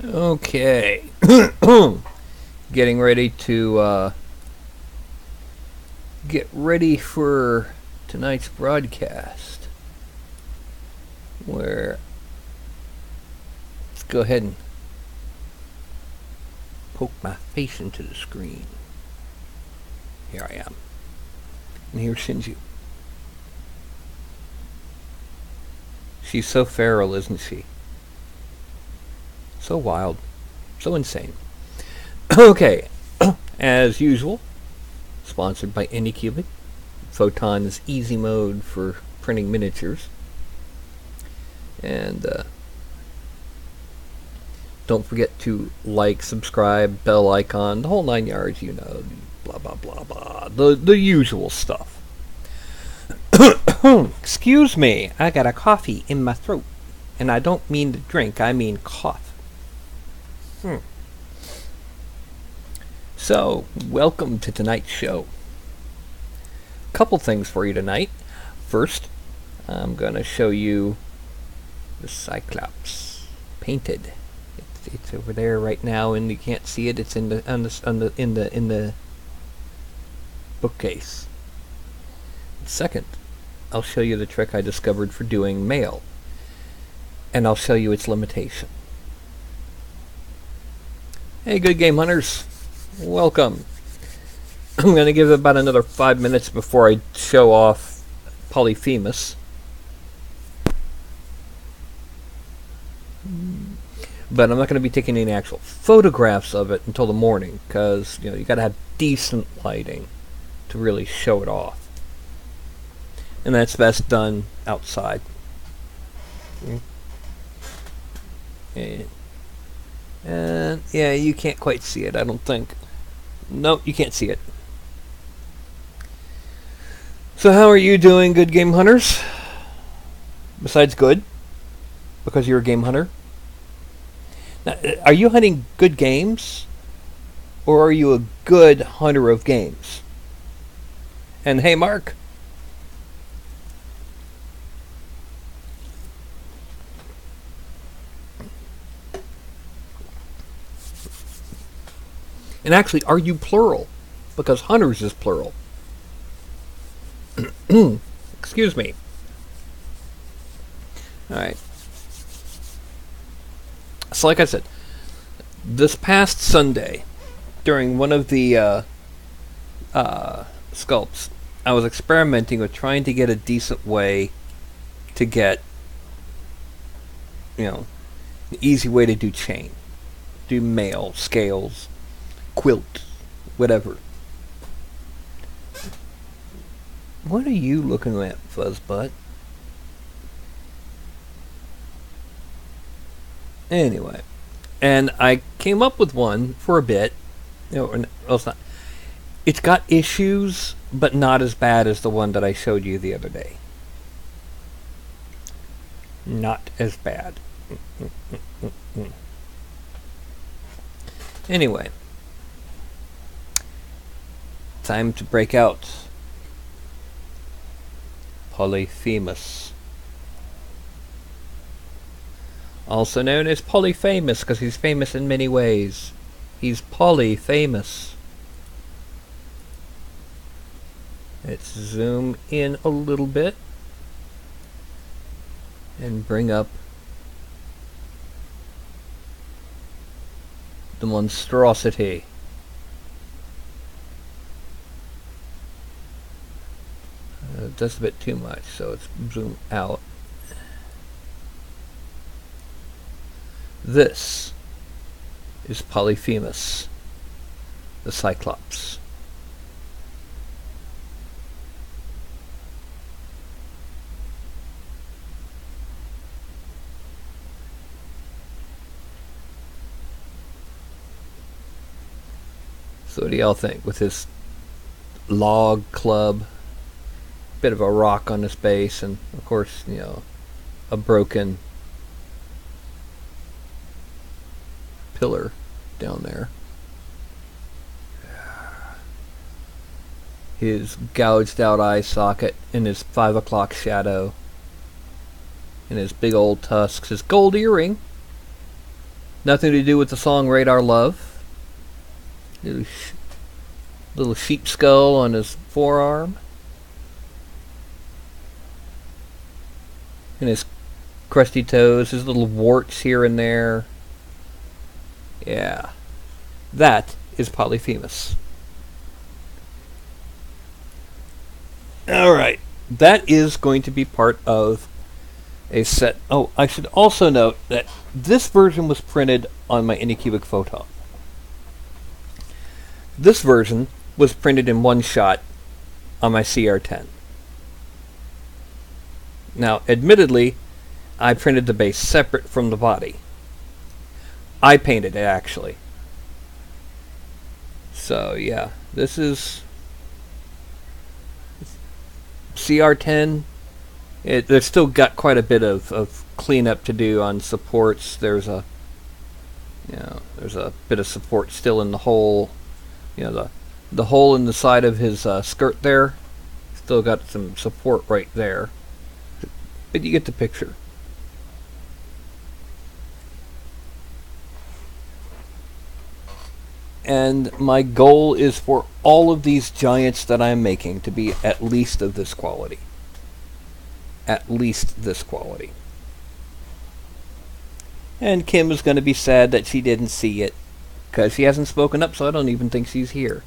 Okay. Getting ready to get ready for tonight's broadcast. Where let's go ahead and poke my face into the screen. Here I am. And here's Shinju. She's so feral, isn't she? So wild. So insane. Okay. As usual, sponsored by Anycubic. Photon's easy mode for printing miniatures. And don't forget to like, subscribe, bell icon, the whole 9 yards, you know, blah, blah, blah, blah. The usual stuff. Excuse me, I got a coffee in my throat. And I don't mean to drink, I mean cough. So, welcome to tonight's show. Couple things for you tonight. First, I'm going to show you the Cyclops painted. It's over there right now, and you can't see it. It's in the bookcase. Second, I'll show you the trick I discovered for doing Maille, and I'll show you its limitation. Hey, good game hunters, welcome. I'm going to give it about another 5 minutes before I show off Polyphemus. But I'm not going to be taking any actual photographs of it until the morning, because you got to have decent lighting to really show it off. And that's best done outside. And yeah, you can't quite see it, I don't think. Nope, you can't see it. So how are you doing, good game hunters? Besides good? Because you're a game hunter? Now, are you hunting good games? Or are you a good hunter of games? And hey, Mark. And actually, are you plural? Because hunters is plural. Excuse me. Alright. So like I said, this past Sunday, during one of the sculpts, I was experimenting with trying to get a decent way to get, an easy way to do chain. Do mail, scales, quilt, whatever. What are you looking at, Fuzzbutt? Anyway, and I came up with one for a bit. It's not. It's got issues, but not as bad as the one that I showed you the other day. Not as bad. Anyway. Time to break out Polyphemus. Also known as Polyphemus because he's famous in many ways. He's polyphemus. Let's zoom in a little bit and bring up the monstrosity. Just a bit too much, so let's zoom out. This is Polyphemus, the Cyclops. So what do y'all think with his log club? Bit of a rock on his base, and of course, a broken pillar down there. His gouged out eye socket and his 5 o'clock shadow and his big old tusks, his gold earring, Nothing to do with the song Radar Love. Little sheep skull on his forearm. And his crusty toes, his little warts here and there. Yeah. That is Polyphemus. Alright. That is going to be part of a set. Oh, I should also note that this version was printed on my Anycubic Photon. This version was printed in one shot on my CR10. Now, admittedly, I printed the base separate from the body. I painted it, actually. So, yeah, this is CR10. There's still got quite a bit of cleanup to do on supports. There's a bit of support still in the hole. The hole in the side of his skirt there. Still got some support right there. But you get the picture. And my goal is for all of these giants that I'm making to be at least of this quality. At least this quality. And Kim is going to be sad that she didn't see it, because she hasn't spoken up, so I don't even think she's here.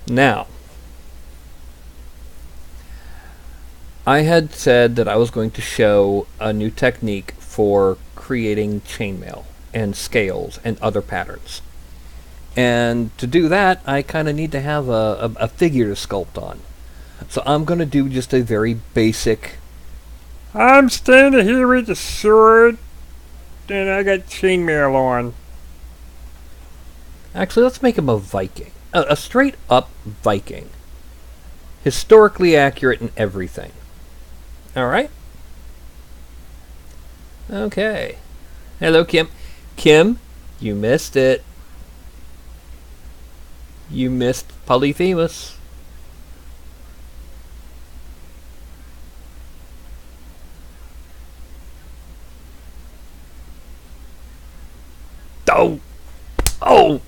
Now, I had said that I was going to show a new technique for creating chainmail and scales and other patterns. And to do that, I kind of need to have a figure to sculpt on. So I'm going to do just a very basic... I'm standing here with a sword, and I got chainmail on. Actually, let's make him a Viking. A straight up Viking. Historically accurate in everything. Alright? Okay. Hello, Kim. Kim, you missed it. You missed Polyphemus. Oh! Oh!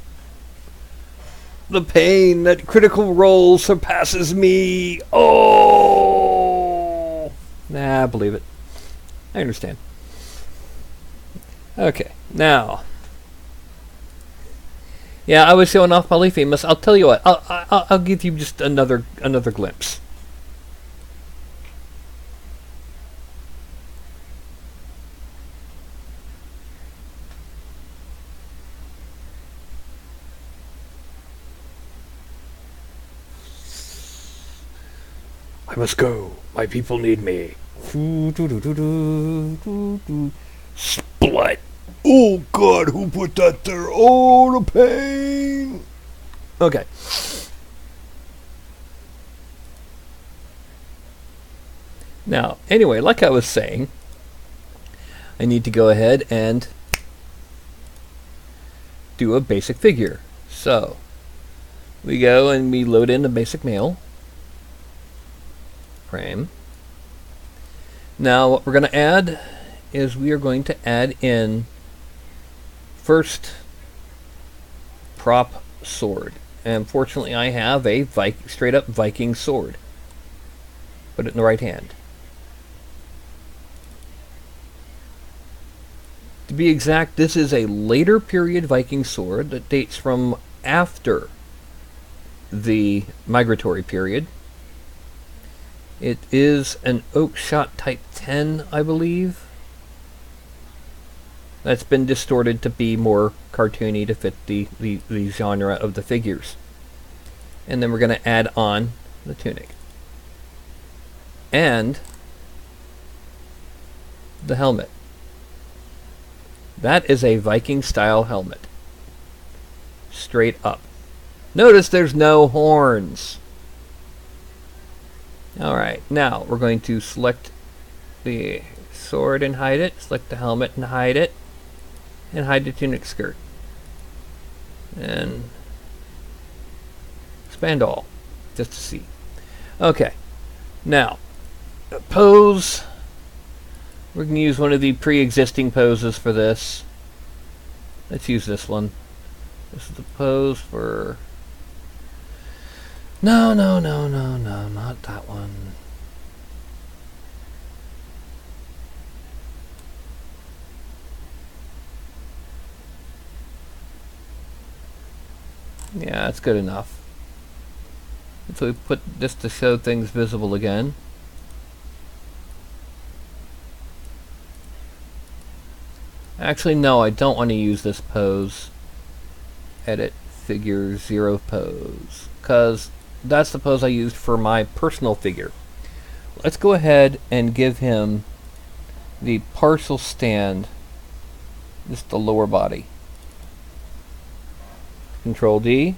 The pain, that critical roll surpasses me. Oh! Nah, I believe it. I understand. Okay, now. Yeah, I was showing off Polyphemus. I'll tell you what. I'll give you just another glimpse. I must go. My people need me. Split. Oh God, who put that there? Oh, the pain. Okay. Now, anyway, like I was saying, I need to go ahead and do a basic figure. So, we go and we load in the basic mail frame. Now, what we're going to add is we are going to add in first prop sword. And fortunately, I have a straight up Viking sword. Put it in the right hand. To be exact, this is a later period Viking sword that dates from after the migratory period. It is an oak shot type 10, I believe. That's been distorted to be more cartoony to fit the genre of the figures. And then we're going to add on the tunic. And the helmet. That is a Viking style helmet. Straight up. Notice there's no horns. Alright, now we're going to select the sword and hide it, select the helmet and hide it, and hide the tunic skirt. And expand all, just to see. Okay, now, pose We're going to use one of the pre-existing poses for this. Let's use this one. This is the pose for... No, not that one. Yeah, that's good enough. So we put this to show things visible again. Actually, no, I don't want to use this pose. Edit figure 0 pose, because that's the pose I used for my personal figure. Let's go ahead and give him the partial stand, just the lower body. Control D.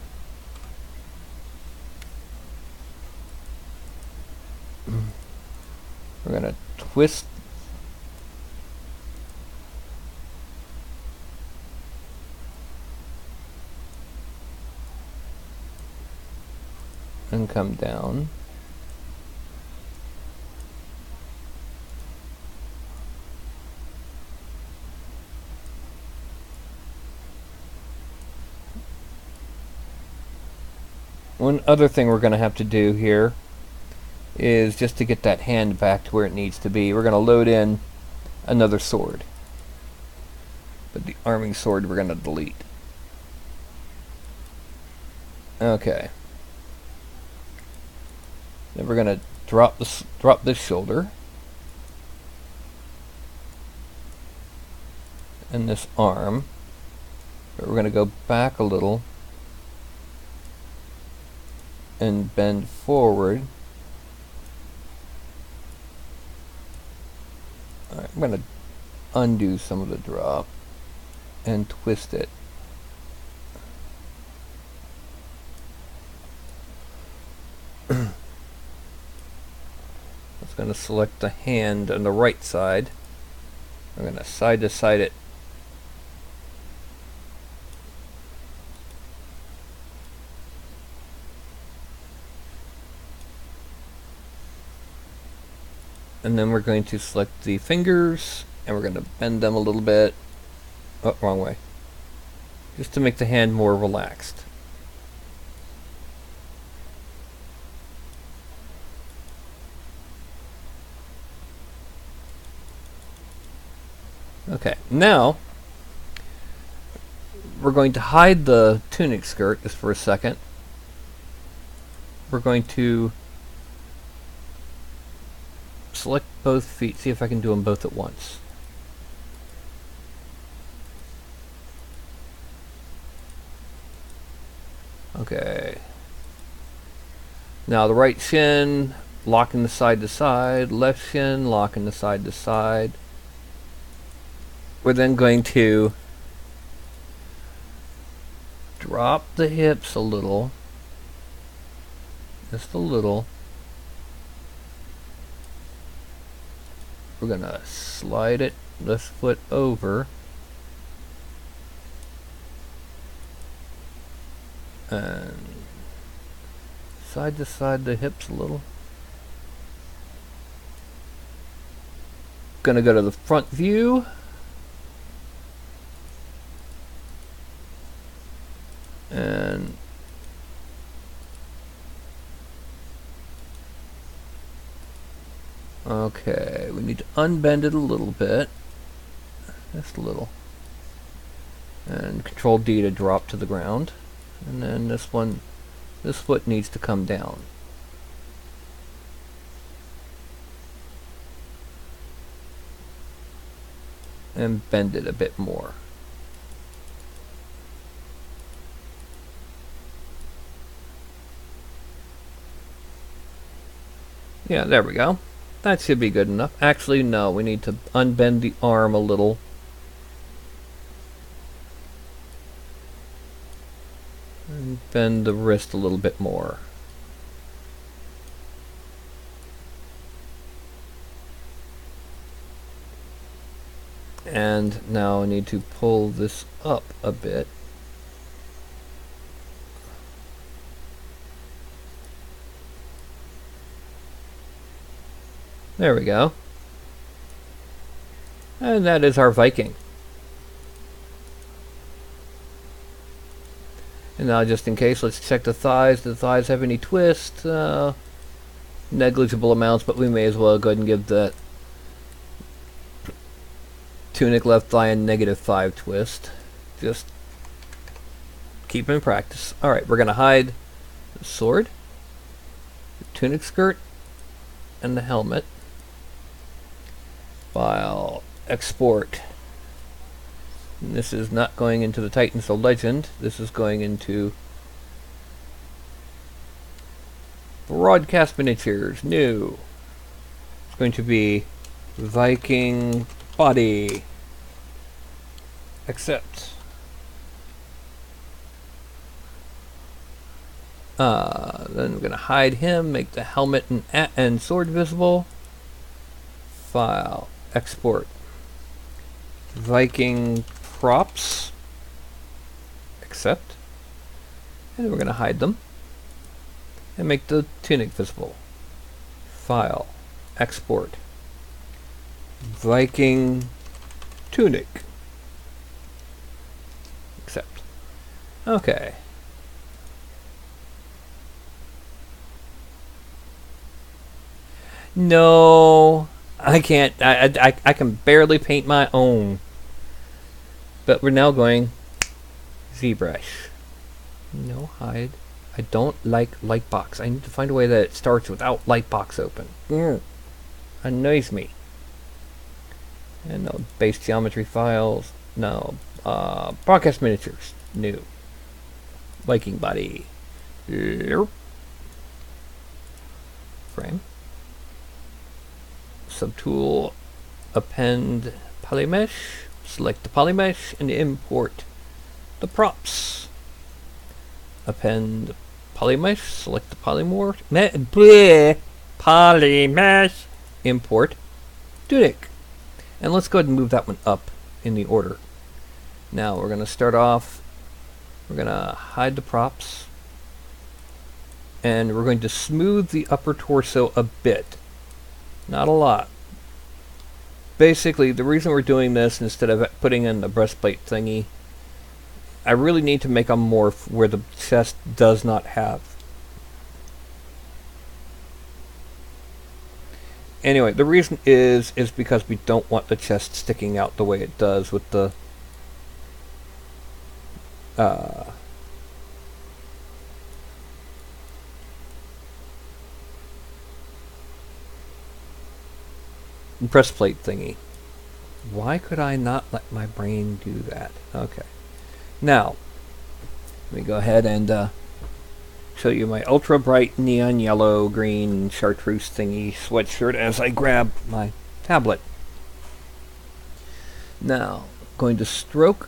We're going to twist and come down. One other thing we're going to have to do here is just to get that hand back to where it needs to be. We're going to load in another sword. But the arming sword we're going to delete. Okay. Then we're going to drop this shoulder. And this arm. But we're going to go back a little and bend forward. Alright, I'm going to undo some of the drop and twist it. I'm going to select the hand on the right side. I'm going to side to side it. And then we're going to select the fingers, and we're going to bend them a little bit. Oh, wrong way. Just to make the hand more relaxed. Okay, now we're going to hide the tunic skirt just for a second. We're going to select both feet, see if I can do them both at once. Okay. Now the right shin, locking the side to side, left shin, locking the side to side. We're then going to drop the hips a little, just a little. We're going to slide it, this foot over, and side to side the hips a little. Going to go to the front view. And okay, we need to unbend it a little bit, just a little, and Control D to drop to the ground. And then this one, this foot needs to come down. And bend it a bit more. Yeah, there we go. That should be good enough. Actually, no, we need to unbend the arm a little. And bend the wrist a little bit more. And now I need to pull this up a bit. There we go. And that is our Viking. And now, just in case, let's check the thighs. Do the thighs have any twist? Negligible amounts, but we may as well go ahead and give that tunic left thigh a -5 twist. Just keep in practice. Alright, we're going to hide the sword, the tunic skirt, and the helmet. File, export. And this is not going into the Titans of Legend. This is going into Broadcast Miniatures. New. It's going to be Viking body. Accept. Then we're going to hide him, make the helmet and sword visible. File, export. Viking props. Accept. And then we're going to hide them and make the tunic visible. File, export. Viking tunic. Accept. Okay. No, I can't. I can barely paint my own. But we're now going ZBrush. No, hide. I don't like Lightbox. I need to find a way that it starts without Lightbox open. Annoys me. And no base geometry files. No. Broadcast miniatures. New. Viking body. Frame. Subtool. Append polymesh. Select the polymesh and import the props. Append polymesh. Select the polymesh. Polymesh. Import tunic. And let's go ahead and move that one up in the order. Now we're going to start off. We're going to hide the props. And we're going to smooth the upper torso a bit. Not a lot. Basically, the reason we're doing this instead of putting in the breastplate thingy, I really need to make a morph where the chest does not have. Anyway, the reason is because we don't want the chest sticking out the way it does with the breastplate thingy. Why could I not let my brain do that? Okay. Now, let me go ahead and show you my ultra bright neon yellow green chartreuse thingy sweatshirt as I grab my tablet. Now, I'm going to stroke,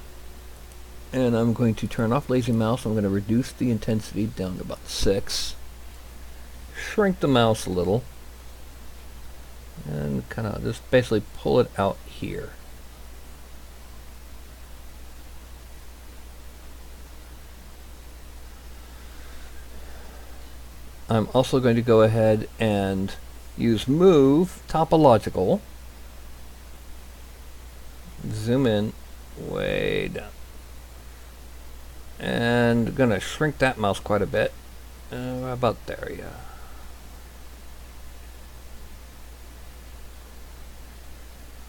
and I'm going to turn off lazy mouse. I'm going to reduce the intensity down to about 6. Shrink the mouse a little. And kind of just basically pull it out here. I'm also going to go ahead and use move topological. Zoom in way down. And gonna shrink that mouse quite a bit. About there, yeah.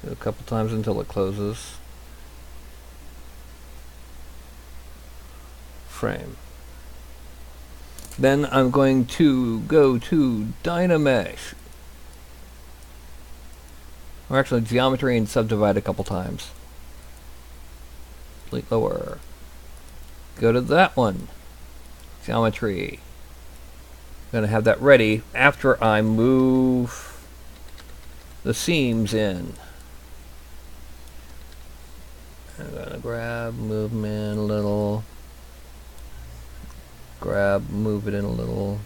Do a couple times until it closes. Frame. Then I'm going to go to Dynamesh. Or actually geometry and subdivide a couple times. Complete lower. Go to that one. Geometry. I'm going to have that ready after I move the seams in. I'm going to grab, move them in a little. Grab, move it in a little.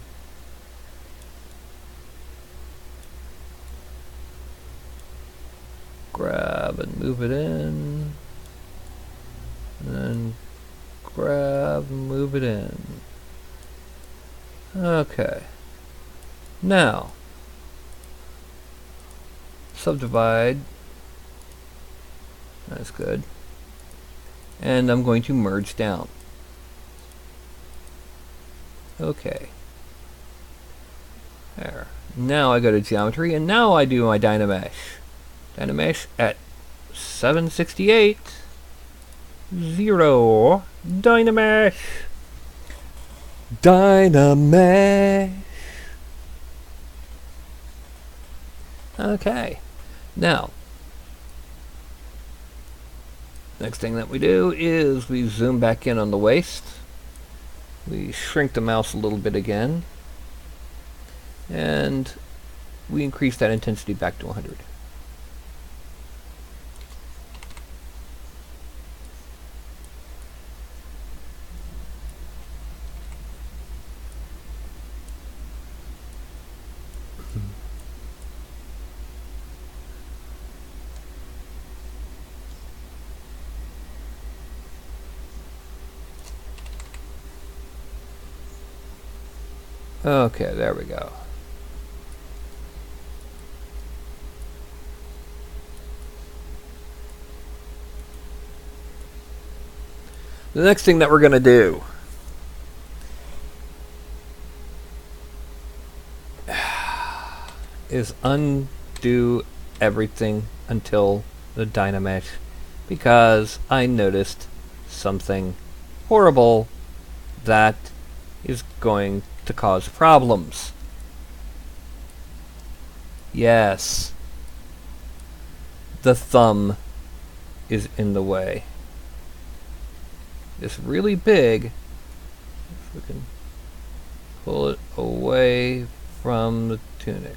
Grab and move it in. And then grab and move it in. Okay. Now, subdivide That's good. And I'm going to merge down. Okay. There. Now I go to geometry, and now I do my Dynamesh. Dynamesh at 768. 0. Dynamesh. Dynamesh. Okay. Now, next thing that we do is we zoom back in on the waist. We shrink the mouse a little bit again. And we increase that intensity back to 100. Okay, there we go. The next thing that we're going to do is undo everything until the Dynamesh, because I noticed something horrible that is going to cause problems. Yes, the thumb is in the way. It's really big. If we can pull it away from the tunic.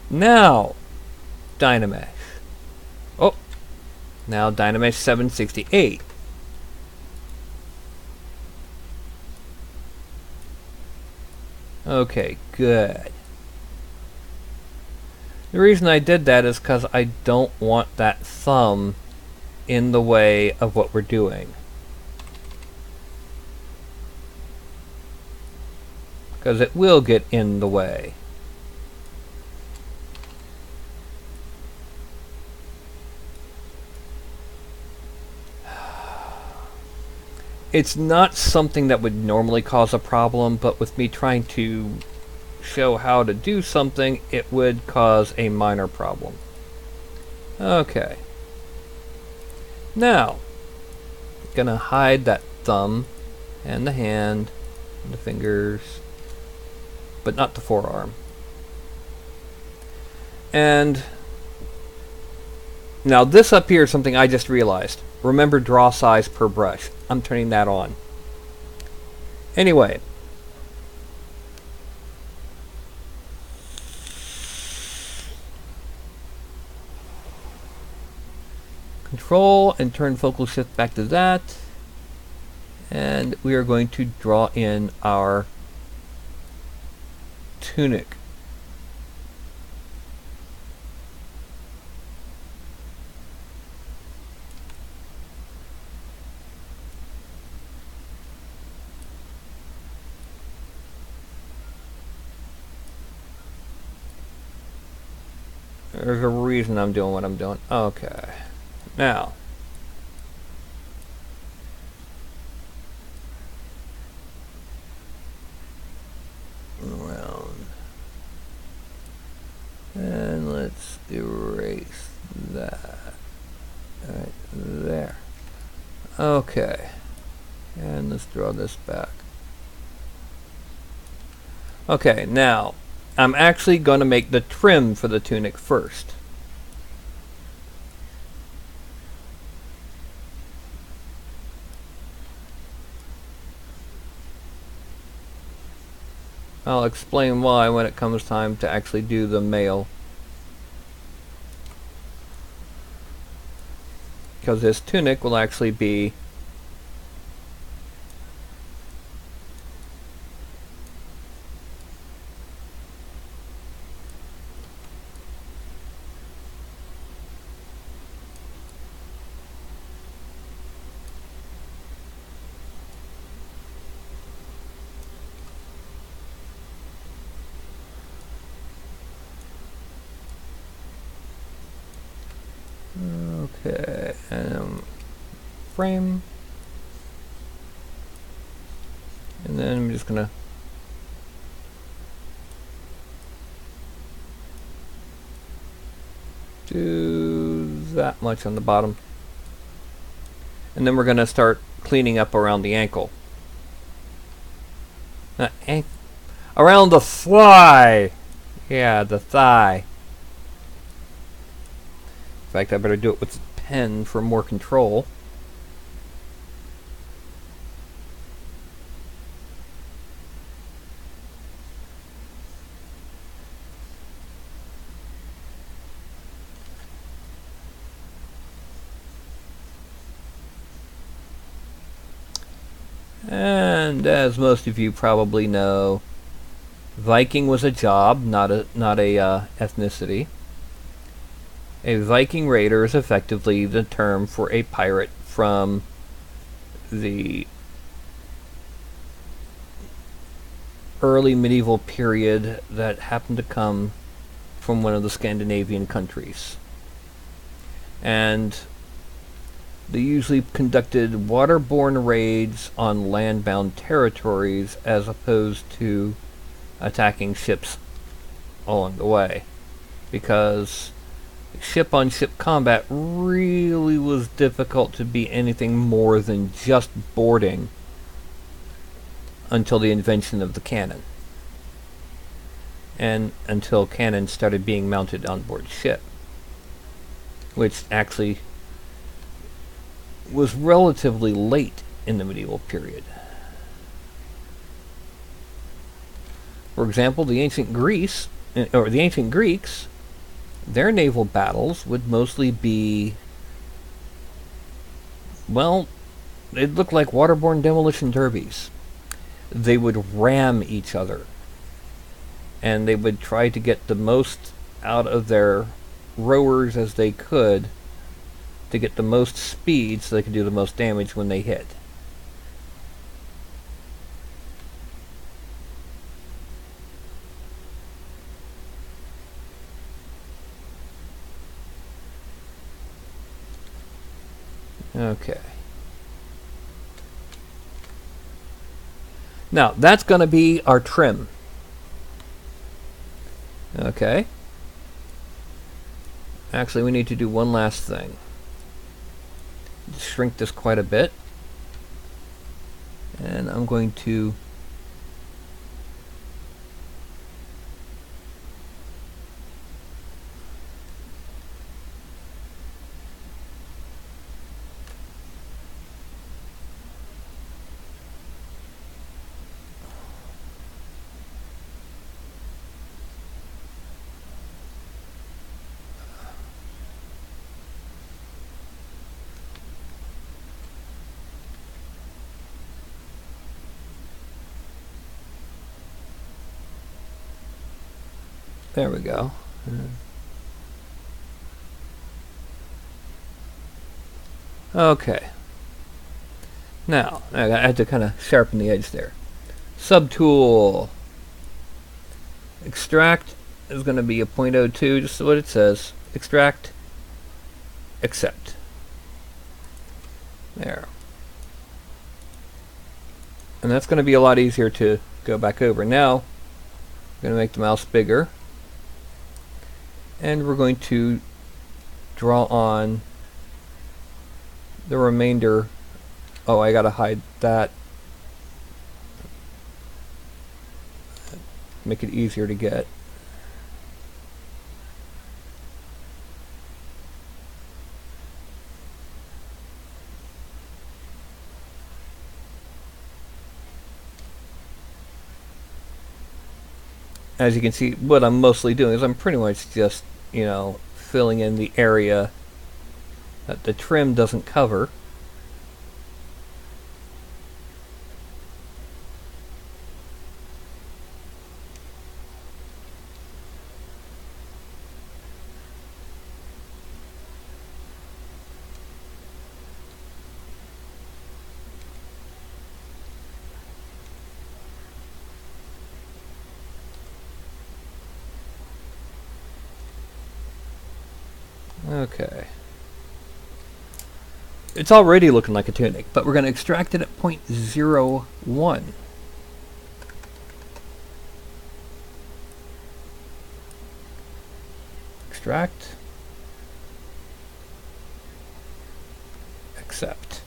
Now, Dynamesh. Oh, now Dynamesh 768. Okay, good. The reason I did that is because I don't want that thumb in the way of what we're doing. Because it will get in the way. It's not something that would normally cause a problem, but with me trying to show how to do something, it would cause a minor problem. Okay. Now, I'm gonna hide that thumb and the hand and the fingers, but not the forearm. And now this up here is something I just realized. Remember, draw size per brush. I'm turning that on. Anyway. Control and turn focal shift back to that. And we are going to draw in our tunic. There's a reason I'm doing what I'm doing. Okay. Now. Around. And let's erase that. Right there. Okay. And let's draw this back. Okay, now I'm actually going to make the trim for the tunic first. I'll explain why when it comes time to actually do the maille. Because this tunic will actually be Okay, frame, and then I'm just gonna do that much on the bottom, and then we're gonna start cleaning up around the ankle. Around the thigh. Yeah, the thigh. In fact, I better do it with a pen for more control. And as most of you probably know, Viking was a job, not a ethnicity. A Viking raider is effectively the term for a pirate from the early medieval period that happened to come from one of the Scandinavian countries. And they usually conducted waterborne raids on land-bound territories as opposed to attacking ships along the way, because ship-on-ship combat really was difficult to be anything more than just boarding until the invention of the cannon, and until cannons started being mounted on board ship, which actually was relatively late in the medieval period. For example, the ancient Greeks, their naval battles would mostly be, well, they'd look like waterborne demolition derbies. They would ram each other, and they would try to get the most out of their rowers as they could to get the most speed so they could do the most damage when they hit. Okay. Now, that's going to be our trim. Okay. Actually, we need to do one last thing. Shrink this quite a bit. And I'm going to there we go. Okay. Now, I had to kind of sharpen the edge there. Subtool. Extract is going to be a 0.02, just what it says. Extract. Accept. There. And that's going to be a lot easier to go back over. Now, I'm going to make the mouse bigger. And we're going to draw on the remainder. Oh, I gotta hide that. Make it easier to get. As you can see, what I'm mostly doing is I'm pretty much just, you know, filling in the area that the trim doesn't cover. Okay. it's already looking like a tunic, but we're going to extract it at 0.01. Extract. Accept.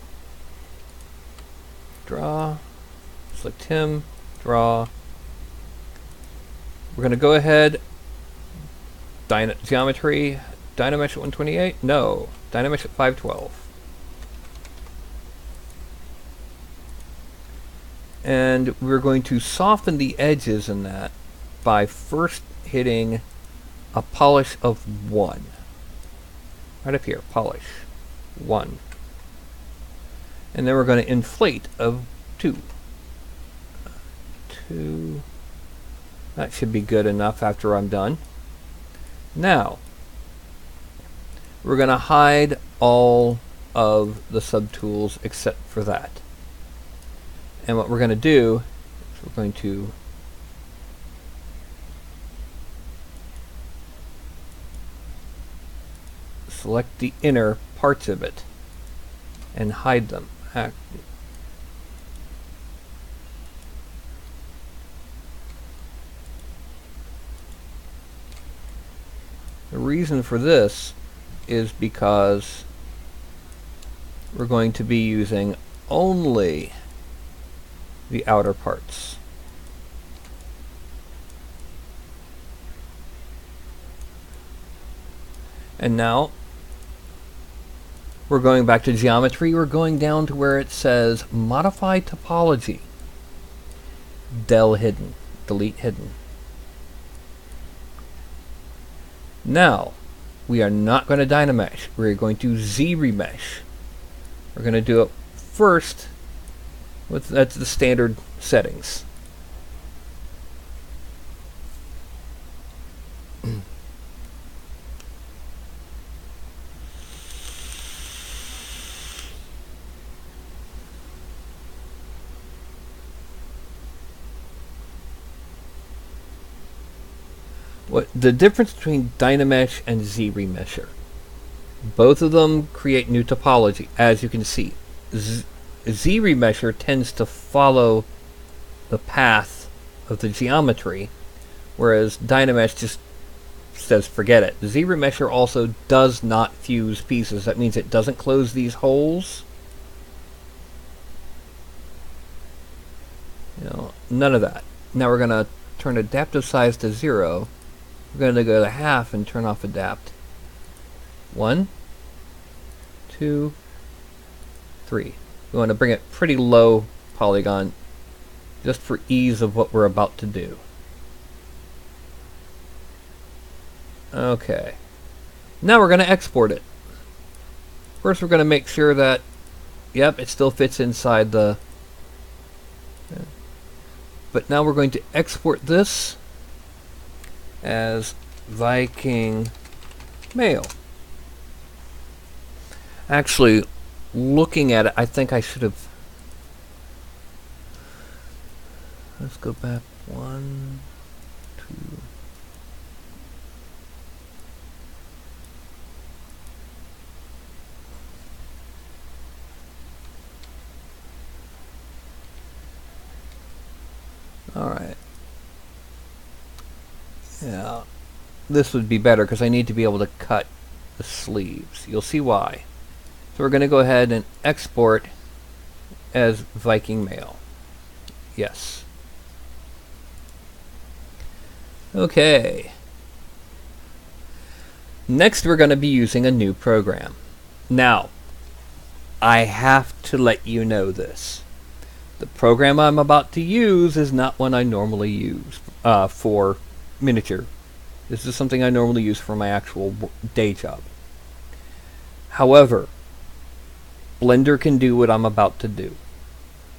Draw. Select him. Draw. We're going to go ahead. Geometry. Dynamesh at 128? No. Dynamesh at 512. And we're going to soften the edges in that by first hitting a polish of 1. Right up here, polish 1. And then we're going to inflate of 2. 2. That should be good enough after I'm done. Now, we're going to hide all of the subtools except for that. And what we're going to do is we're going to select the inner parts of it and hide them. The reason for this is because we're going to be using only the outer parts. And now we're going back to geometry. We're going down to where it says modify topology. Del hidden. Delete hidden. Now we are not going to Dynamesh. We're going to Z-remesh. We're going to do it first with that's the standard settings. What the difference between Dynamesh and Z-remesher? Both of them create new topology, as you can see. Z-remesher tends to follow the path of the geometry, whereas Dynamesh just says forget it. The Z-remesher also does not fuse pieces. That means it doesn't close these holes. You know, none of that. Now we're going to turn adaptive size to 0. We're going to go to half and turn off adapt. 1, 2, 3. We want to bring it pretty low polygon just for ease of what we're about to do. Okay. Now we're going to export it. First we're going to make sure that, yep, it still fits inside the... But now we're going to export this as Viking Maille. Actually, looking at it, I think I should have... Let's go back 1, 2... Alright. Yeah, this would be better because I need to be able to cut the sleeves. You'll see why. So we're going to go ahead and export as Viking Maille. Yes. Okay. Next we're going to be using a new program. Now, I have to let you know this. The program I'm about to use is not one I normally use for miniature. This is something I normally use for my actual day job. However, Blender can do what I'm about to do.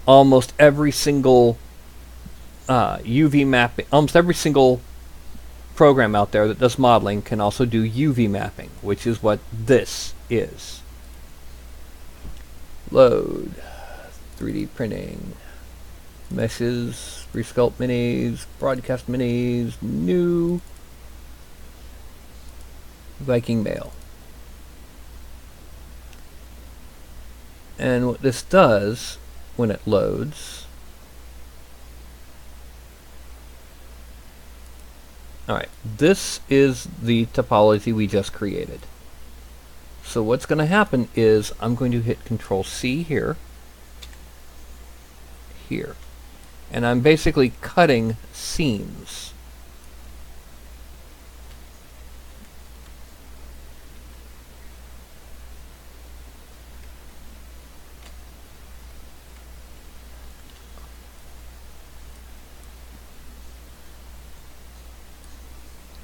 Almost every single UV mapping, almost every single program out there that does modeling can also do UV mapping, which is what this is. Load. 3D printing, meshes, resculpt minis, broadcast minis, new Viking Maille. And what this does when it loads, alright, this is the topology we just created. So what's going to happen is I'm going to hit Control C here, and I'm basically cutting seams.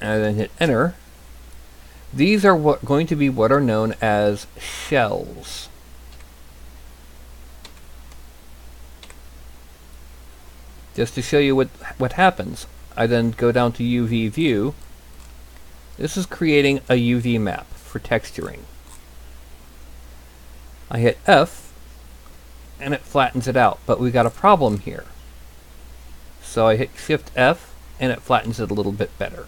And then hit Enter. These are going to be what are known as shells. Just to show you what happens, I then go down to UV View. This is creating a UV map for texturing. I hit F, and it flattens it out, but we got a problem here. So I hit Shift F, and it flattens it a little bit better.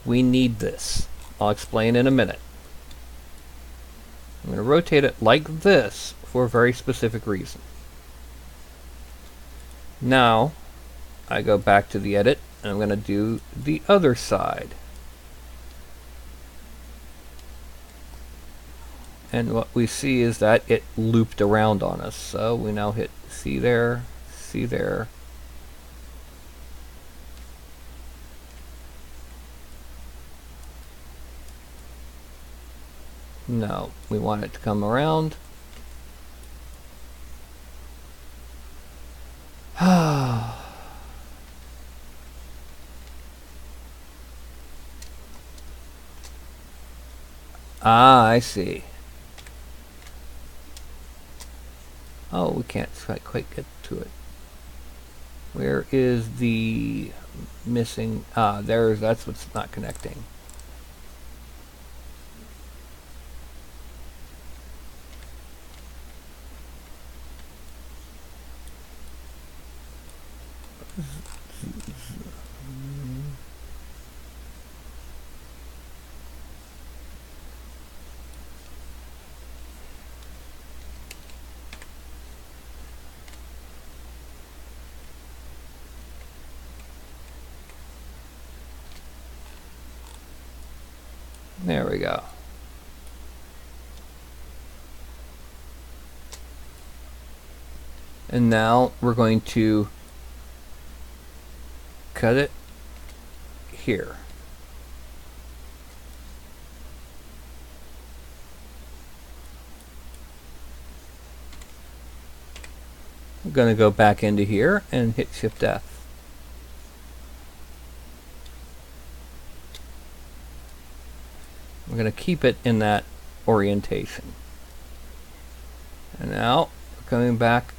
We need this. I'll explain in a minute. I'm going to rotate it like this for a very specific reason. Now, I go back to the edit, and I'm going to do the other side. And what we see is that it looped around on us. So we now hit see there, see there. No, we want it to come around. Ah, I see. Oh, we can't quite get to it. Where is the missing? Ah, that's what's not connecting. There we go. And now we're going to cut it here. I'm going to go back into here and hit Shift F. We're going to keep it in that orientation. And now we're coming back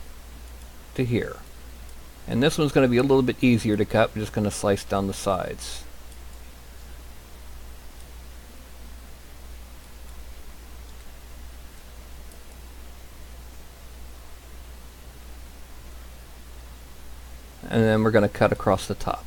to here. And this one's going to be a little bit easier to cut. We're just going to slice down the sides. And then we're going to cut across the top.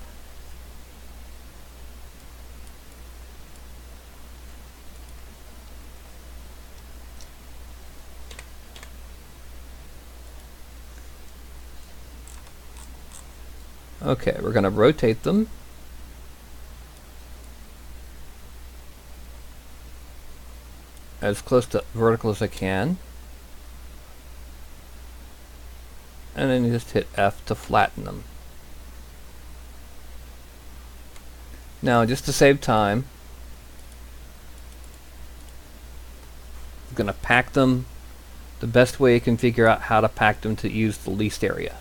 Okay, we're going to rotate them. As close to vertical as I can. And then you just hit F to flatten them. Now, just to save time, I'm going to pack them the best way you can figure out how to pack them to use the least area.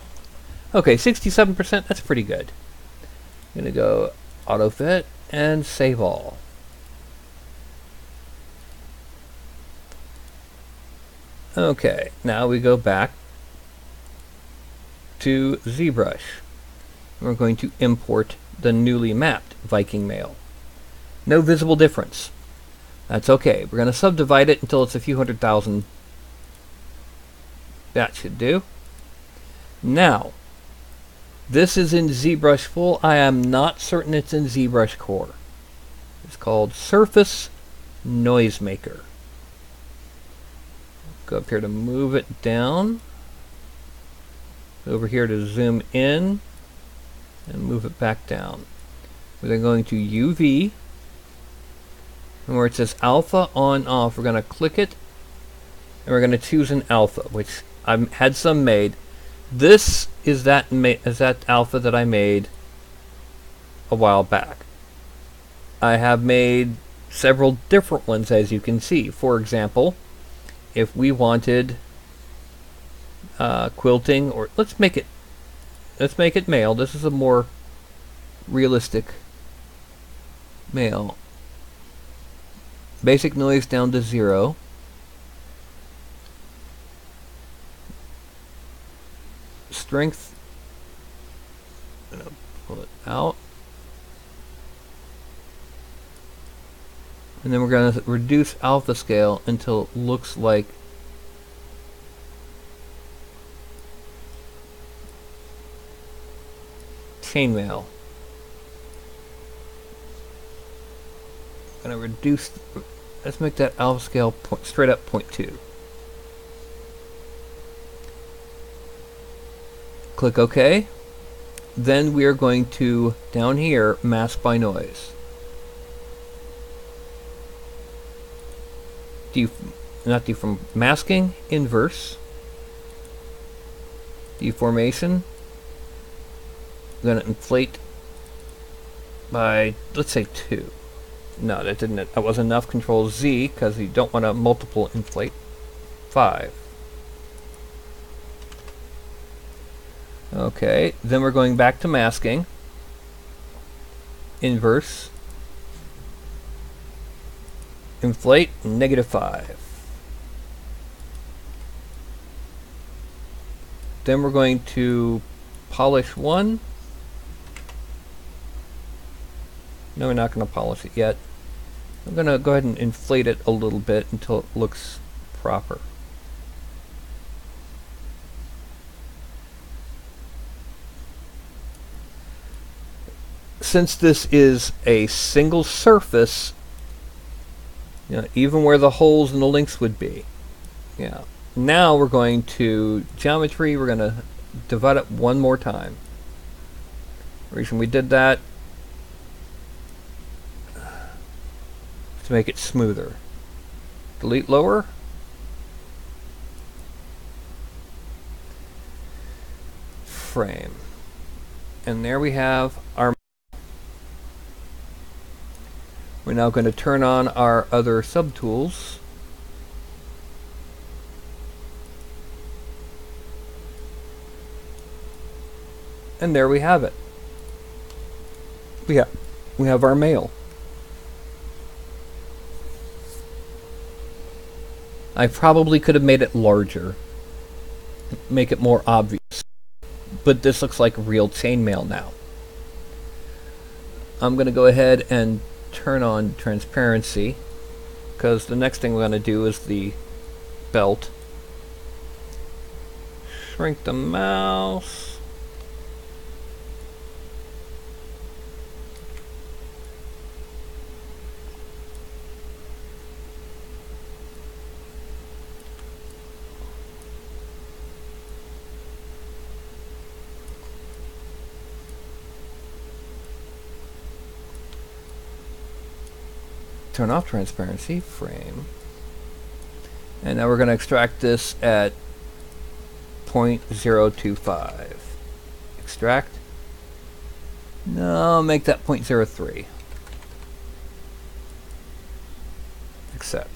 Okay, 67%, that's pretty good. I'm going to go auto fit and save all. Okay, now we go back to ZBrush. We're going to import the newly mapped Viking Maille. No visible difference. That's okay. We're going to subdivide it until it's a few 100,000. That should do. Now, this is in ZBrush Full. I am not certain it's in ZBrush Core. It's called Surface Noisemaker. Go up here to move it down. Over here to zoom in and move it back down. We're then going to UV, and where it says alpha on off, we're going to click it, and we're going to choose an alpha, which I had some made. This is that alpha that I made a while back. I have made several different ones, as you can see. For example, if we wanted quilting, or let's make it Maille. This is a more realistic Maille. Basic noise down to 0. Strength, I'm gonna pull it out. And then we're going to reduce alpha scale until it looks like chainmail. Going to reduce. Let's make that alpha scale straight up 0.2. Click OK. Then we are going to, down here, mask by noise. Masking, inverse, deformation. I'm going to inflate by, let's say 2. No, that wasn't enough. Control Z, because you don't want a multiple inflate. 5. Okay, then we're going back to masking. Inverse. Inflate, -5. Then we're going to polish 1. No, we're not going to polish it yet. I'm going to go ahead and inflate it a little bit until it looks proper. Since this is a single surface, even where the holes and the links would be. Yeah. Now we're going to geometry. We're going to divide it one more time. The reason we did that to make it smoother. Delete lower. Frame. And there we have our. We're now going to turn on our other subtools. And there we have it. We have our Maille. I probably could have made it larger, make it more obvious, but this looks like real chainmail now. I'm going to go ahead and turn on transparency, because the next thing we're going to do is the belt. Shrink the mouse. Turn off transparency, frame. And now we're going to extract this at 0.025. Extract. No, make that 0.03. Accept.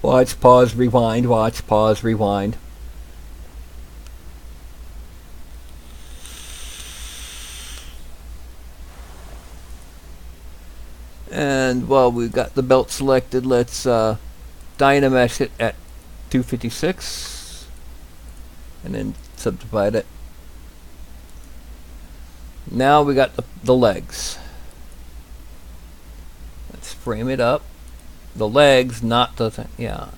Watch, pause, rewind, watch, pause, rewind. And while we've got the belt selected, let's dynamesh it at 256 and then subdivide it. Now we got the legs. Let's frame it up. The legs, not the yeah.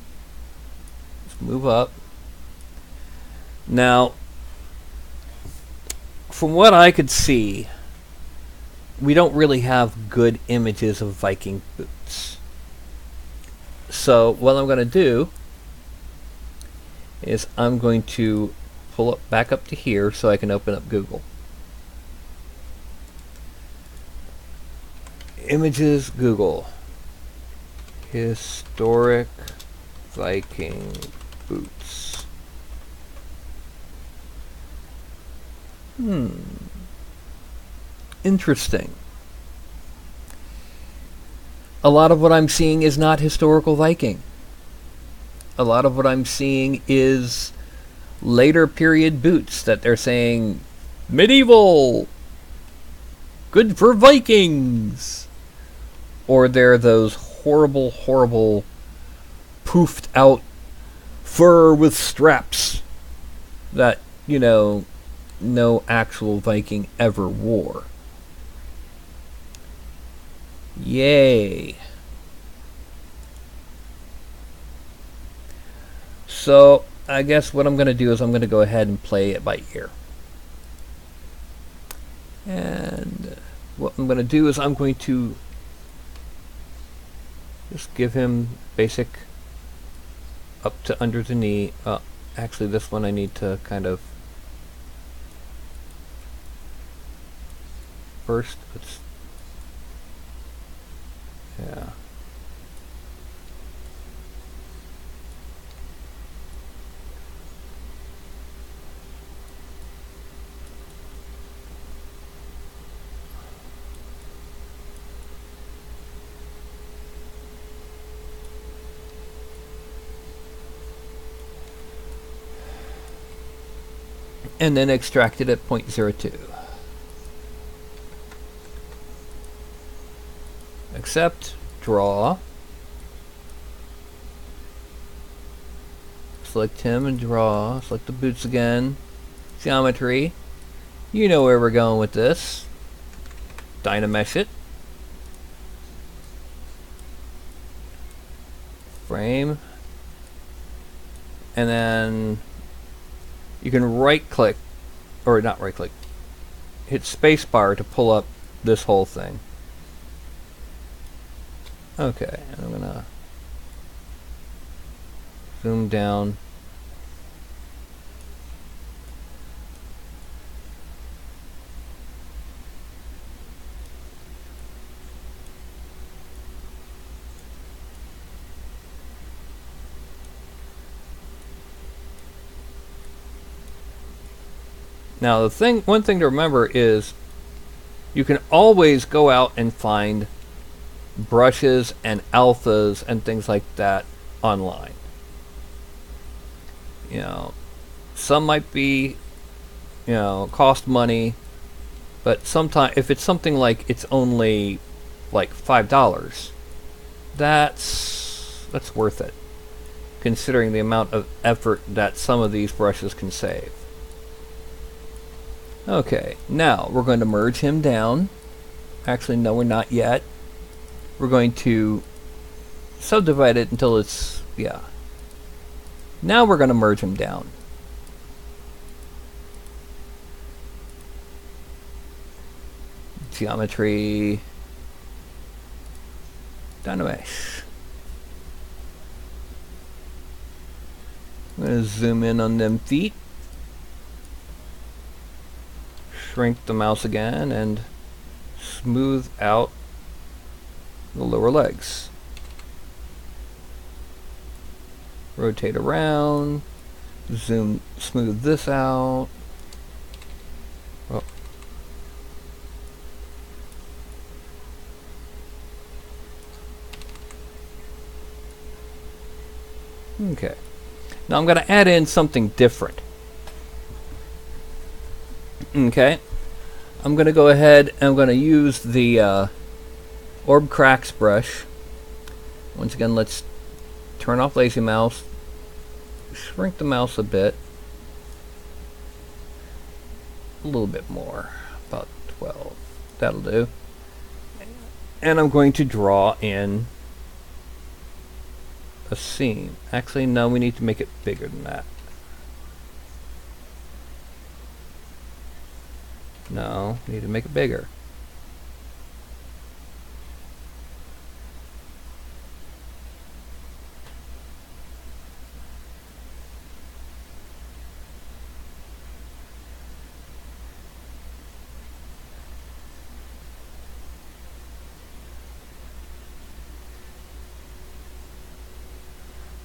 Let's move up. Now, from what I could see, we don't really have good images of Viking boots. So what I'm going to do is I'm going to pull up back up to here so I can open up Google. Images, Google. Historic Viking boots. Interesting. A lot of what I'm seeing is not historical Viking. A lot of what I'm seeing is later period boots that they're saying medieval, good for Vikings. Or they're those horrible poofed out fur with straps that, you know, no actual Viking ever wore. Yay. So I guess what I'm going to do is I'm going to go ahead and play it by ear. And what I'm going to do is I'm going to just give him basic up to under the knee. Actually, this one I need to kind of first. Yeah. And then extract it at 0.02. Accept, draw. Select him and draw. Select the boots again. Geometry. You know where we're going with this. Dynamesh it. Frame. And then you can right click, or not right click, hit spacebar to pull up this whole thing. Okay, and I'm gonna zoom down. Now one thing to remember is you can always go out and find brushes and alphas and things like that online. You know, some might be, you know, cost money, but sometimes if it's something like it's only like $5, that's worth it, considering the amount of effort that some of these brushes can save. Okay, now we're going to merge him down. Actually, no, we're not yet. We're going to subdivide it until it's, yeah. Now we're going to merge him down. Geometry. Dynamesh. I'm going to zoom in on them feet. Shrink the mouse again and smooth out the lower legs. Rotate around, zoom, smooth this out. Oh. Okay. Now I'm going to add in something different. Okay. I'm going to go ahead and I'm going to use the Orb Cracks brush. Once again, let's turn off Lazy Mouse. Shrink the mouse a bit. A little bit more. About 12. That'll do. And I'm going to draw in a seam. Actually, no, we need to make it bigger than that. No, need to make it bigger.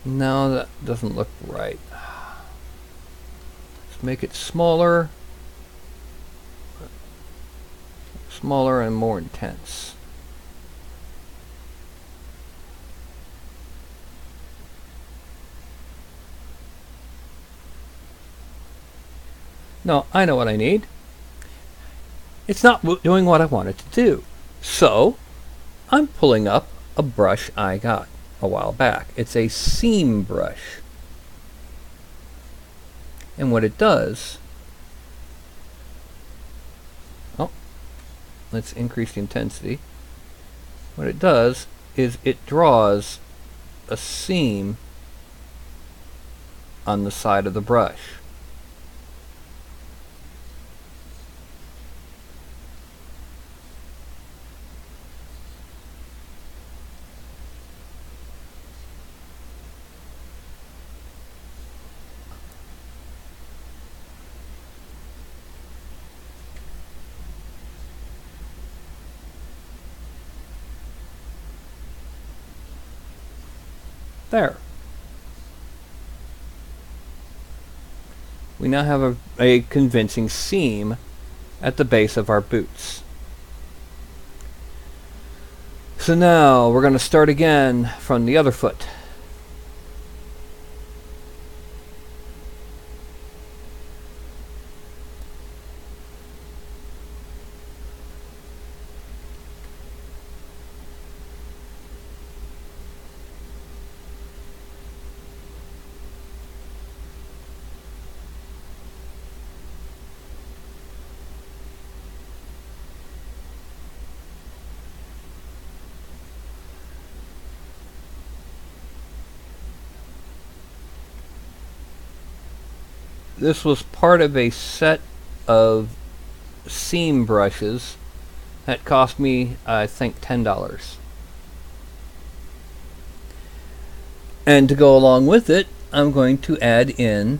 No, that doesn't look right. Let's make it smaller. Smaller and more intense. No, I know what I need. It's not doing what I want it to do. So, I'm pulling up a brush I got a while back. It's a seam brush. And what it does... Oh, let's increase the intensity. What it does is it draws a seam on the side of the brush. There. We now have a convincing seam at the base of our boots. So now we're going to start again from the other foot. This was part of a set of seam brushes that cost me, I think, $10. And to go along with it, I'm going to add in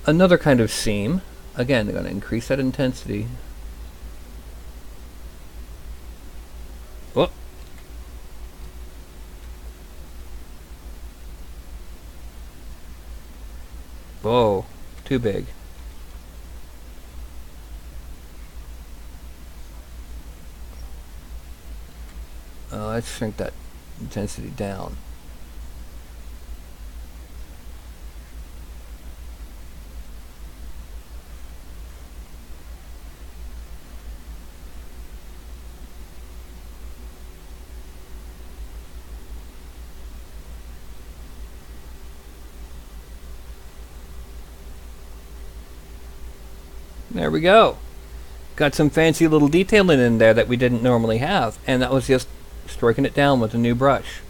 another kind of seam. Again, I'm going to increase that intensity. Whoop. Whoa, too big. Let's shrink that intensity down. There we go. Got some fancy little detailing in there that we didn't normally have, and that was just striking it down with a new brush.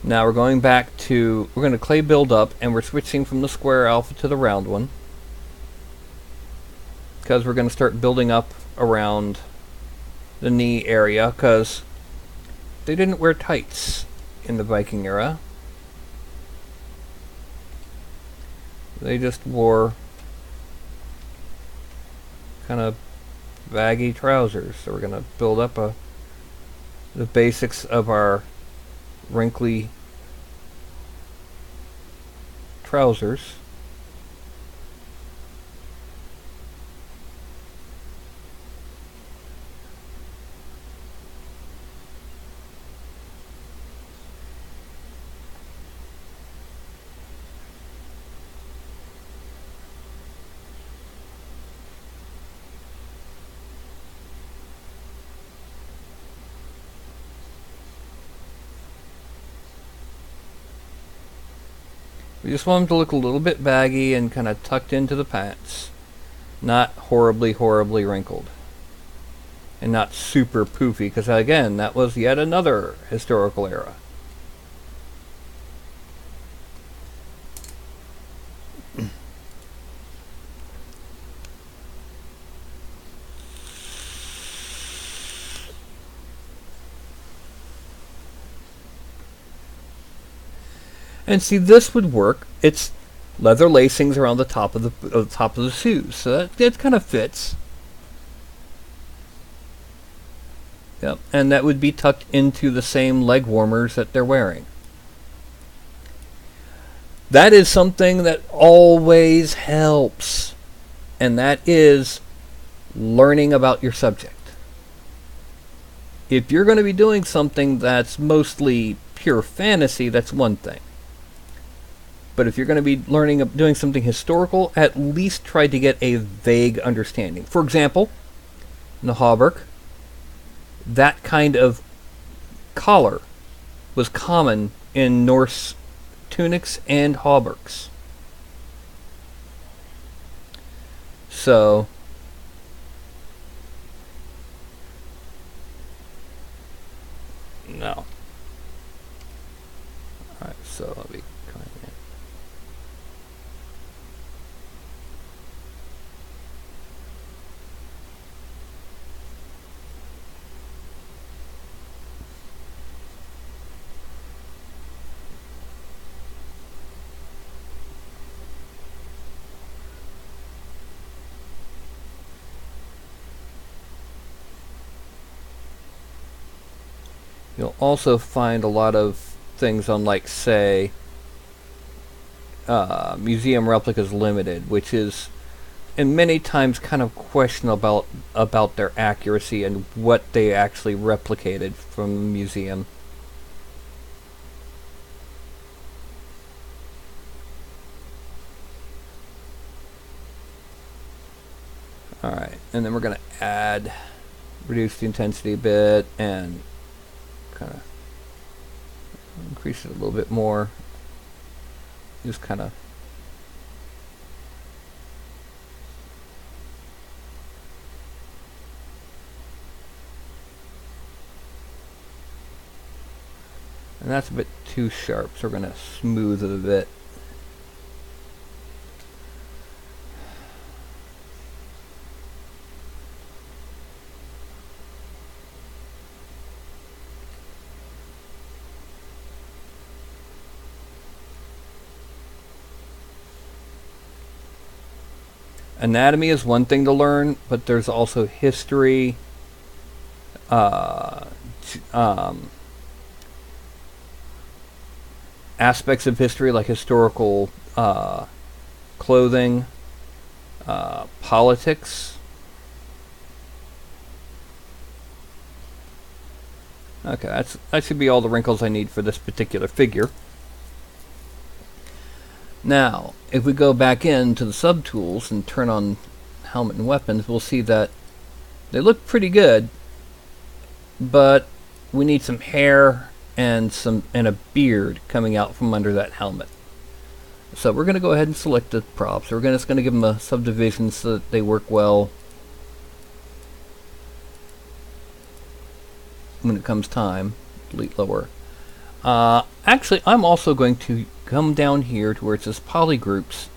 Now we're going back to, we're going to clay build up, and we're switching from the square alpha to the round one, because we're going to start building up around the knee area, because they didn't wear tights in the Viking era. They just wore kind of baggy trousers. So we're going to build up the basics of our wrinkly trousers. We just want them to look a little bit baggy and kind of tucked into the pants. Not horribly, horribly wrinkled. And not super poofy, because again, that was yet another historical era. And see, this would work. It's leather lacings around the top of the shoes, so that kind of fits. Yep, and that would be tucked into the same leg warmers that they're wearing. That is something that always helps, and that is learning about your subject. If you're going to be doing something that's mostly pure fantasy, that's one thing. But if you're going to be doing something historical, at least try to get a vague understanding. For example, in the hauberk, that kind of collar was common in Norse tunics and hauberks. So no. Alright, so let me come in. You'll also find a lot of things on, like, say, Museum Replicas Limited, which is, and many times, kind of questionable about their accuracy and what they actually replicated from the museum. Alright, and then we're going to reduce the intensity a bit, and kind of increase it a little bit more. Just kind of and that's a bit too sharp, so we're going to smooth it a bit. Anatomy is one thing to learn, but there's also history, aspects of history like historical clothing, politics. Okay, that should be all the wrinkles I need for this particular figure. Now, if we go back into the subtools and turn on helmet and weapons, we'll see that they look pretty good, but we need some hair and a beard coming out from under that helmet. So we're going to go ahead and select the props. We're just going to give them a subdivision so that they work well when it comes time. Delete lower. Actually, I'm also going to come down here to where it says polygroups,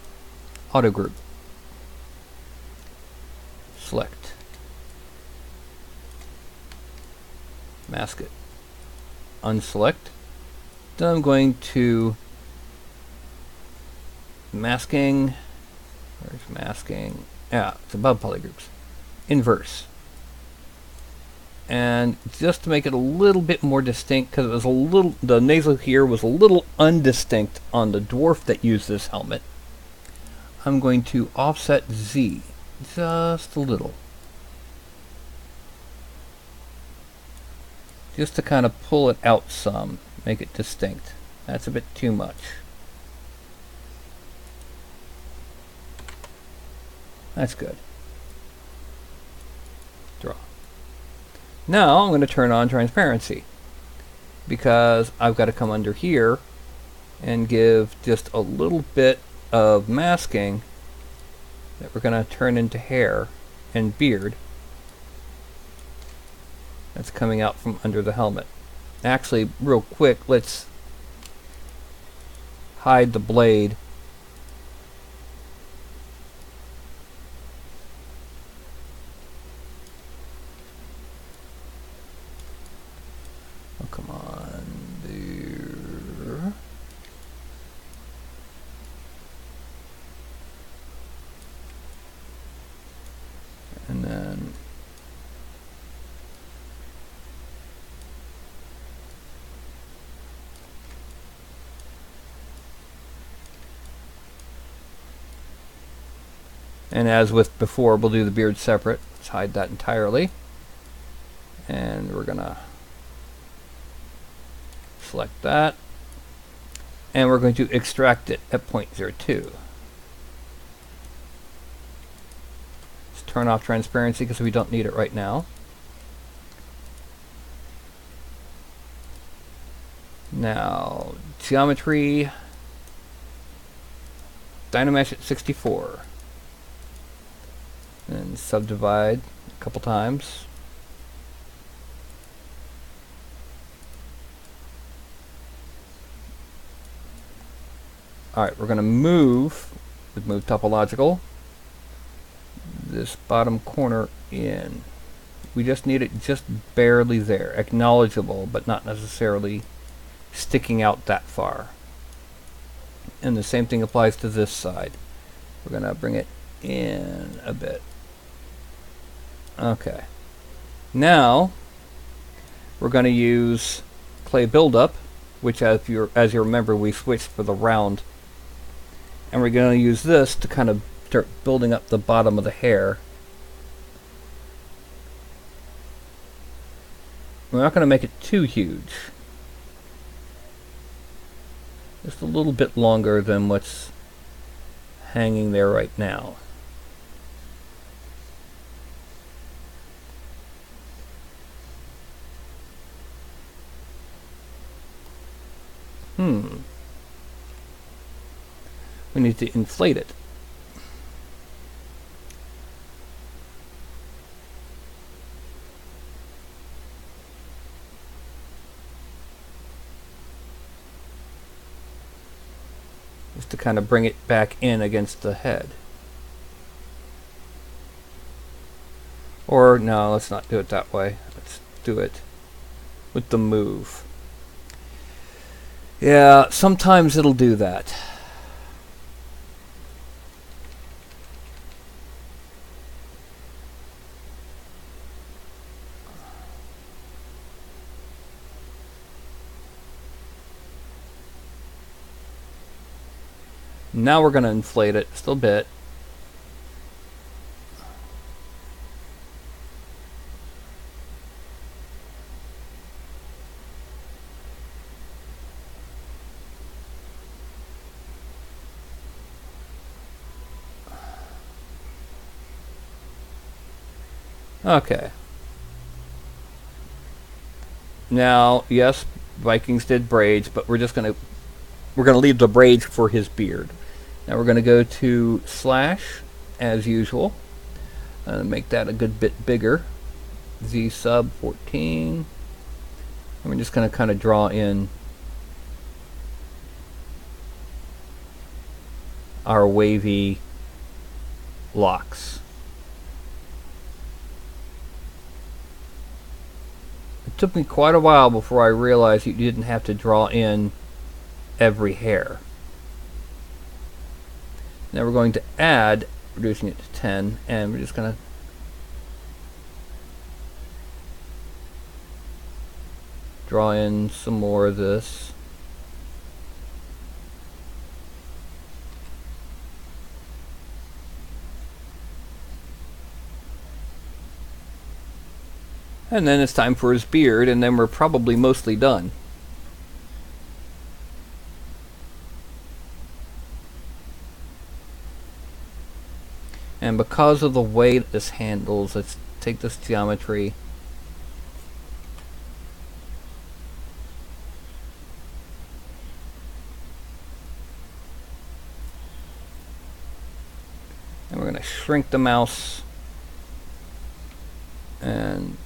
auto group. Select. Mask it. Unselect. Then I'm going to masking. Where's masking? Yeah, it's above polygroups. Inverse. And just to make it a little bit more distinct, because it was a little, the nasal here was a little undistinct on the dwarf that used this helmet, I'm going to offset Z just a little, just to kind of pull it out some, make it distinct. That's a bit too much. That's good. Draw. Now I'm going to turn on transparency, because I've got to come under here and give just a little bit of masking that we're going to turn into hair and beard that's coming out from under the helmet. Actually, real quick, let's hide the blade. Oh, come on, there. And as with before, we'll do the beard separate. Let's hide that entirely. And we're gonna select that. And we're going to extract it at 0.02. Let's turn off transparency because we don't need it right now. Now, geometry, Dynamesh at 64. And subdivide a couple times. Alright, we're going to move, with move topological, this bottom corner in. We just need it just barely there, acknowledgeable, but not necessarily sticking out that far. And the same thing applies to this side. We're going to bring it in a bit. Okay. Now, we're going to use clay buildup, which as you remember, we switched for the round. And we're going to use this to kind of start building up the bottom of the hair. We're not going to make it too huge. Just a little bit longer than what's hanging there right now. We need to inflate it. Just to kind of bring it back in against the head. Or no, let's not do it that way. Let's do it with the move. Yeah, sometimes it'll do that. Now we're going to inflate it just a bit. Okay. Now, yes, Vikings did braids, but we're going to leave the braids for his beard. Now we're going to go to slash, as usual, and make that a good bit bigger. Z sub 14. And we're just going to kind of draw in our wavy locks. It took me quite a while before I realized you didn't have to draw in every hair. Now we're going to add, reducing it to 10, and we're just going to draw in some more of this. And then it's time for his beard, and then we're probably mostly done. And because of the way that this handles, let's take this geometry. And we're going to shrink the mouse. And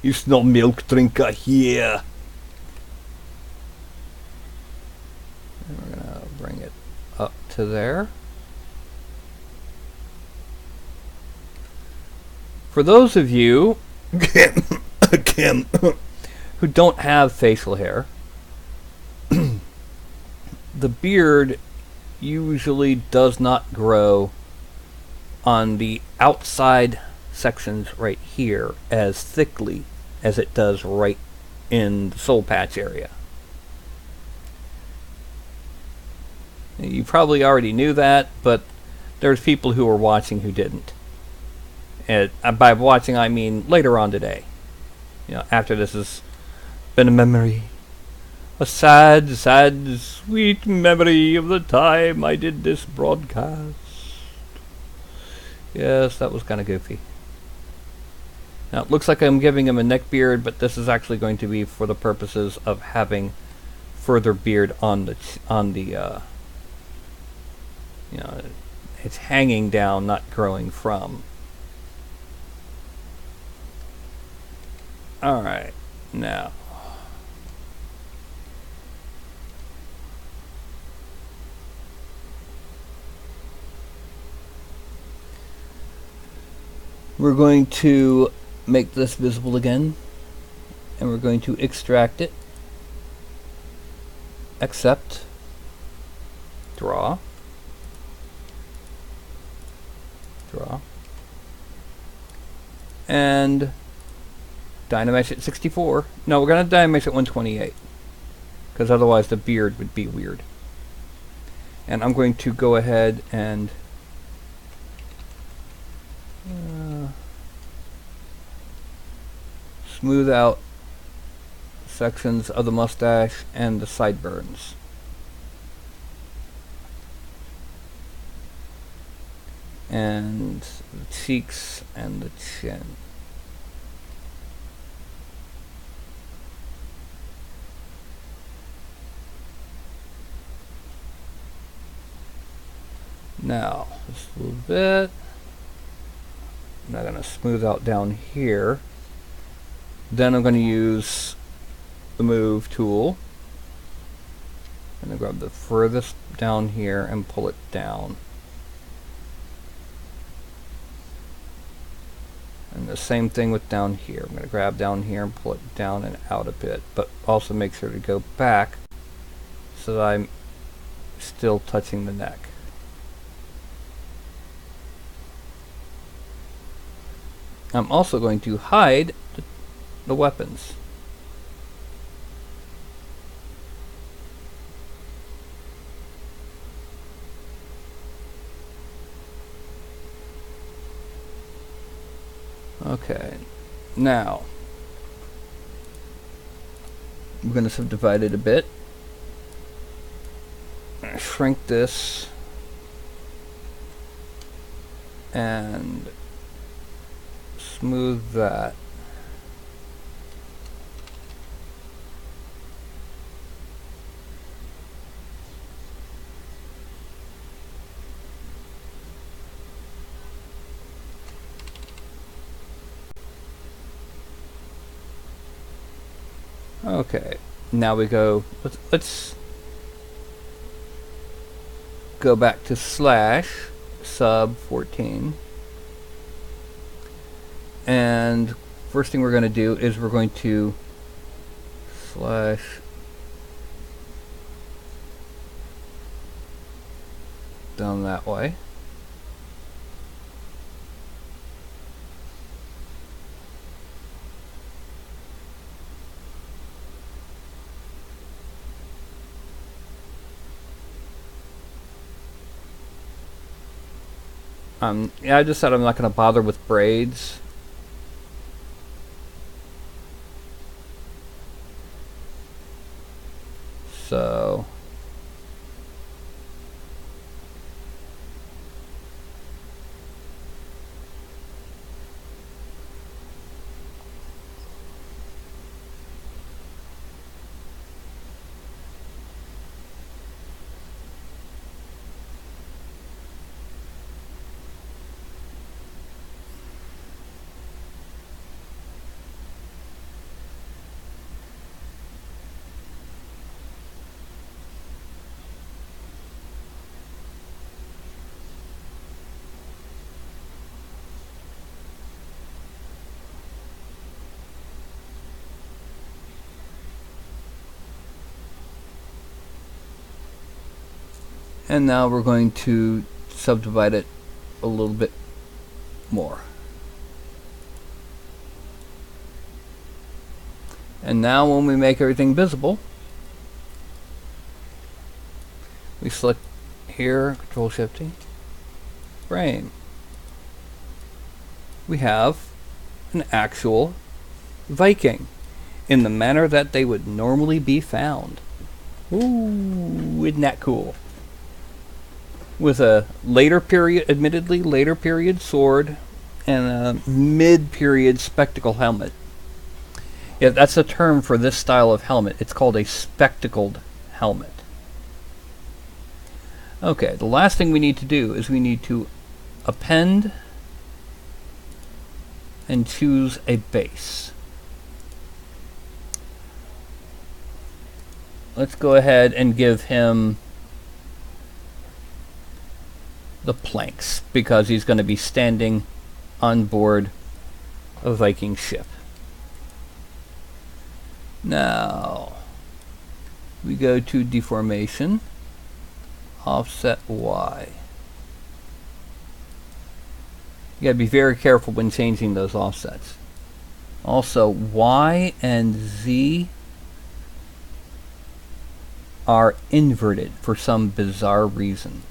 it's no milk drinker here. And we're going to bring it up to there. For those of you who don't have facial hair, the beard usually does not grow on the outside sections right here as thickly as it does right in the soul patch area. You probably already knew that, but there's people who are watching who didn't. And by watching, I mean later on today. You know, after this has been a memory. A sad, sad, sweet memory of the time I did this broadcast. Yes, that was kind of goofy. Now, it looks like I'm giving him a neck beard, but this is actually going to be for the purposes of having further beard on the, you know, it's hanging down, not growing from. Alright, now. We're going to make this visible again, and we're going to extract it, accept, draw, and Dynamesh at 64. No, we're going to Dynamesh at 128, because otherwise the beard would be weird. And I'm going to go ahead and smooth out sections of the mustache and the sideburns. And the cheeks and the chin. Now, just a little bit. I'm not going to smooth out down here. Then I'm going to use the move tool. I'm going to grab the furthest down here and pull it down. And the same thing with down here. I'm going to grab down here and pull it down and out a bit, but also make sure to go back so that I'm still touching the neck. I'm also going to hide the weapons. Okay, now we're going to subdivide it a bit. Shrink this and smooth that. Okay, now we go, let's go back to slash sub 14, and first thing we're going to do is we're going to slash down that way. Yeah, I just said I'm not going to bother with braids. So and now we're going to subdivide it a little bit more. And now when we make everything visible, we select here, Control Shifting, frame. We have an actual Viking in the manner that they would normally be found. Ooh, isn't that cool? With a later period, admittedly later period sword and a mid-period spectacle helmet. Yeah, that's a term for this style of helmet. It's called a spectacled helmet. Okay, the last thing we need to do is we need to append and choose a base. Let's go ahead and give him the planks, because he's going to be standing on board a Viking ship. Now, we go to deformation, offset Y. You gotta be very careful when changing those offsets. Also, Y and Z are inverted for some bizarre reason.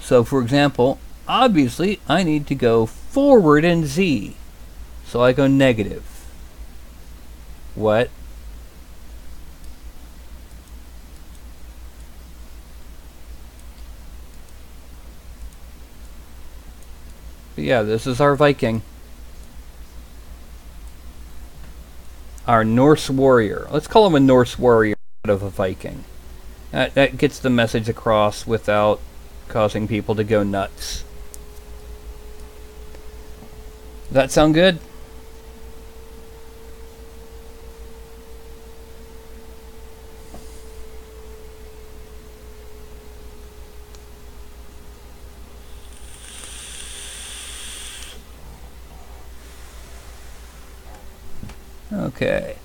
So, for example, obviously I need to go forward in Z. So I go negative. What? But yeah, this is our Viking. Our Norse warrior. Let's call him a Norse warrior instead of a Viking. That gets the message across without causing people to go nuts. Does that sound good? Okay,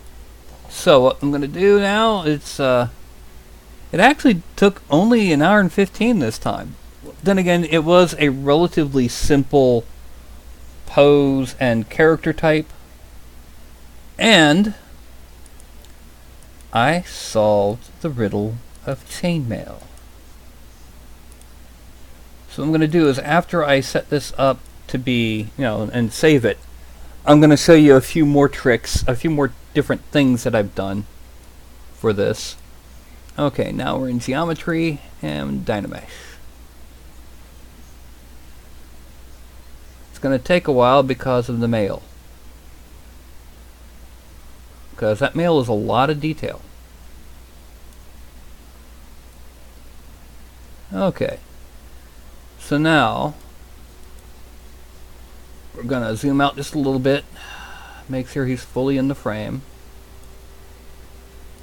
so what I'm going to do now, it actually took only an hour and 15 this time. Then again, it was a relatively simple pose and character type, and I solved the riddle of chainmail. So what I'm going to do is, after I set this up to be, and save it, I'm going to show you a few more tricks, a few more different things that I've done for this. Okay, now we're in geometry and Dynamesh. It's going to take a while because of the Maille. Because that Maille is a lot of detail. Okay. So now we're going to zoom out just a little bit, make sure he's fully in the frame.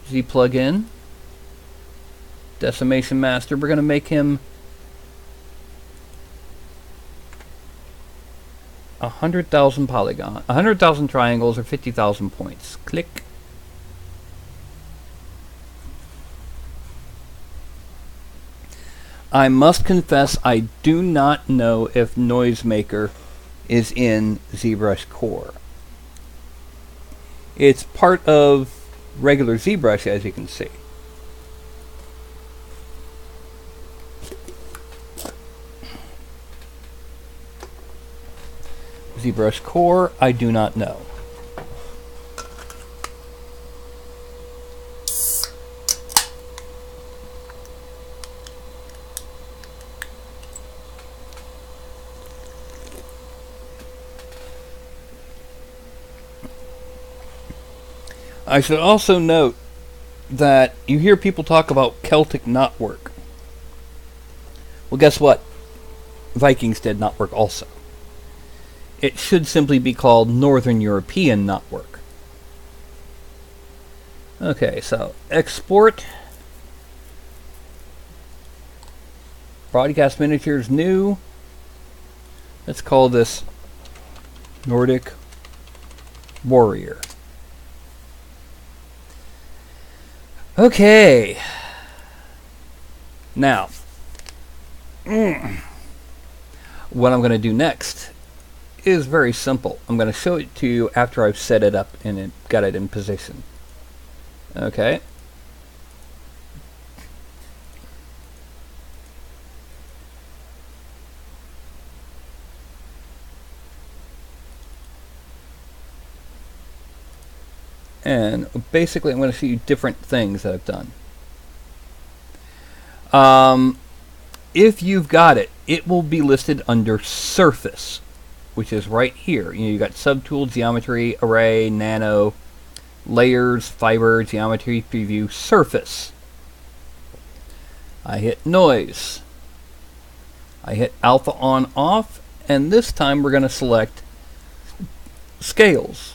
Z plug in, decimation master. We're going to make him 100,000 polygon, 100,000 triangles, or 50,000 points. Click. I must confess, I do not know if Noisemaker is in ZBrush Core. It's part of regular ZBrush, as you can see. ZBrush Core, I do not know. I should also note that you hear people talk about Celtic knotwork. Well, guess what? Vikings did knotwork also. It should simply be called Northern European knotwork. Okay, so export. Broadcast miniatures new. Let's call this Nordic Warrior. Okay. Now, what I'm going to do next is very simple. I'm going to show it to you after I've set it up and got it in position. Okay. And basically I'm going to show you different things that I've done. If you've got it, it will be listed under Surface, which is right here. You got Subtool, Geometry, Array, Nano, Layers, Fiber, Geometry, Preview, Surface. I hit Noise. I hit Alpha on off, and this time we're going to select Scales.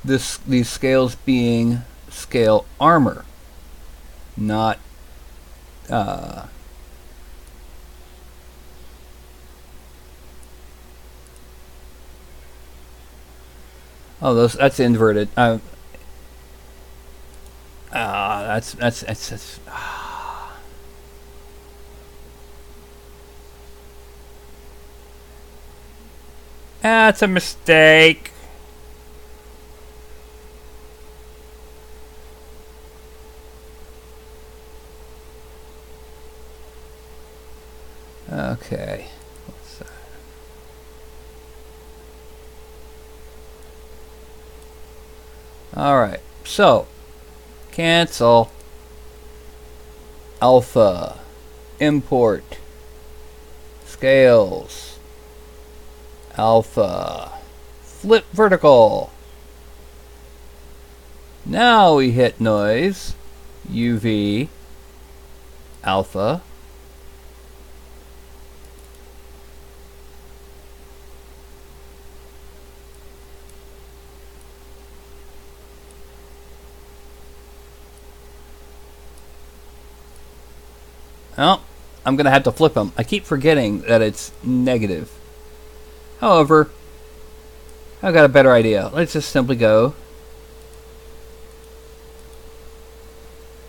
These scales being scale armor, not oh, that's inverted. That's That's a mistake. okay. What's that? All right. So, cancel. Alpha. Import. Scales. Alpha. Flip vertical. Now we hit noise. UV. Alpha. Well, I'm going to have to flip them. I keep forgetting that it's negative. However, I've got a better idea. Let's just simply go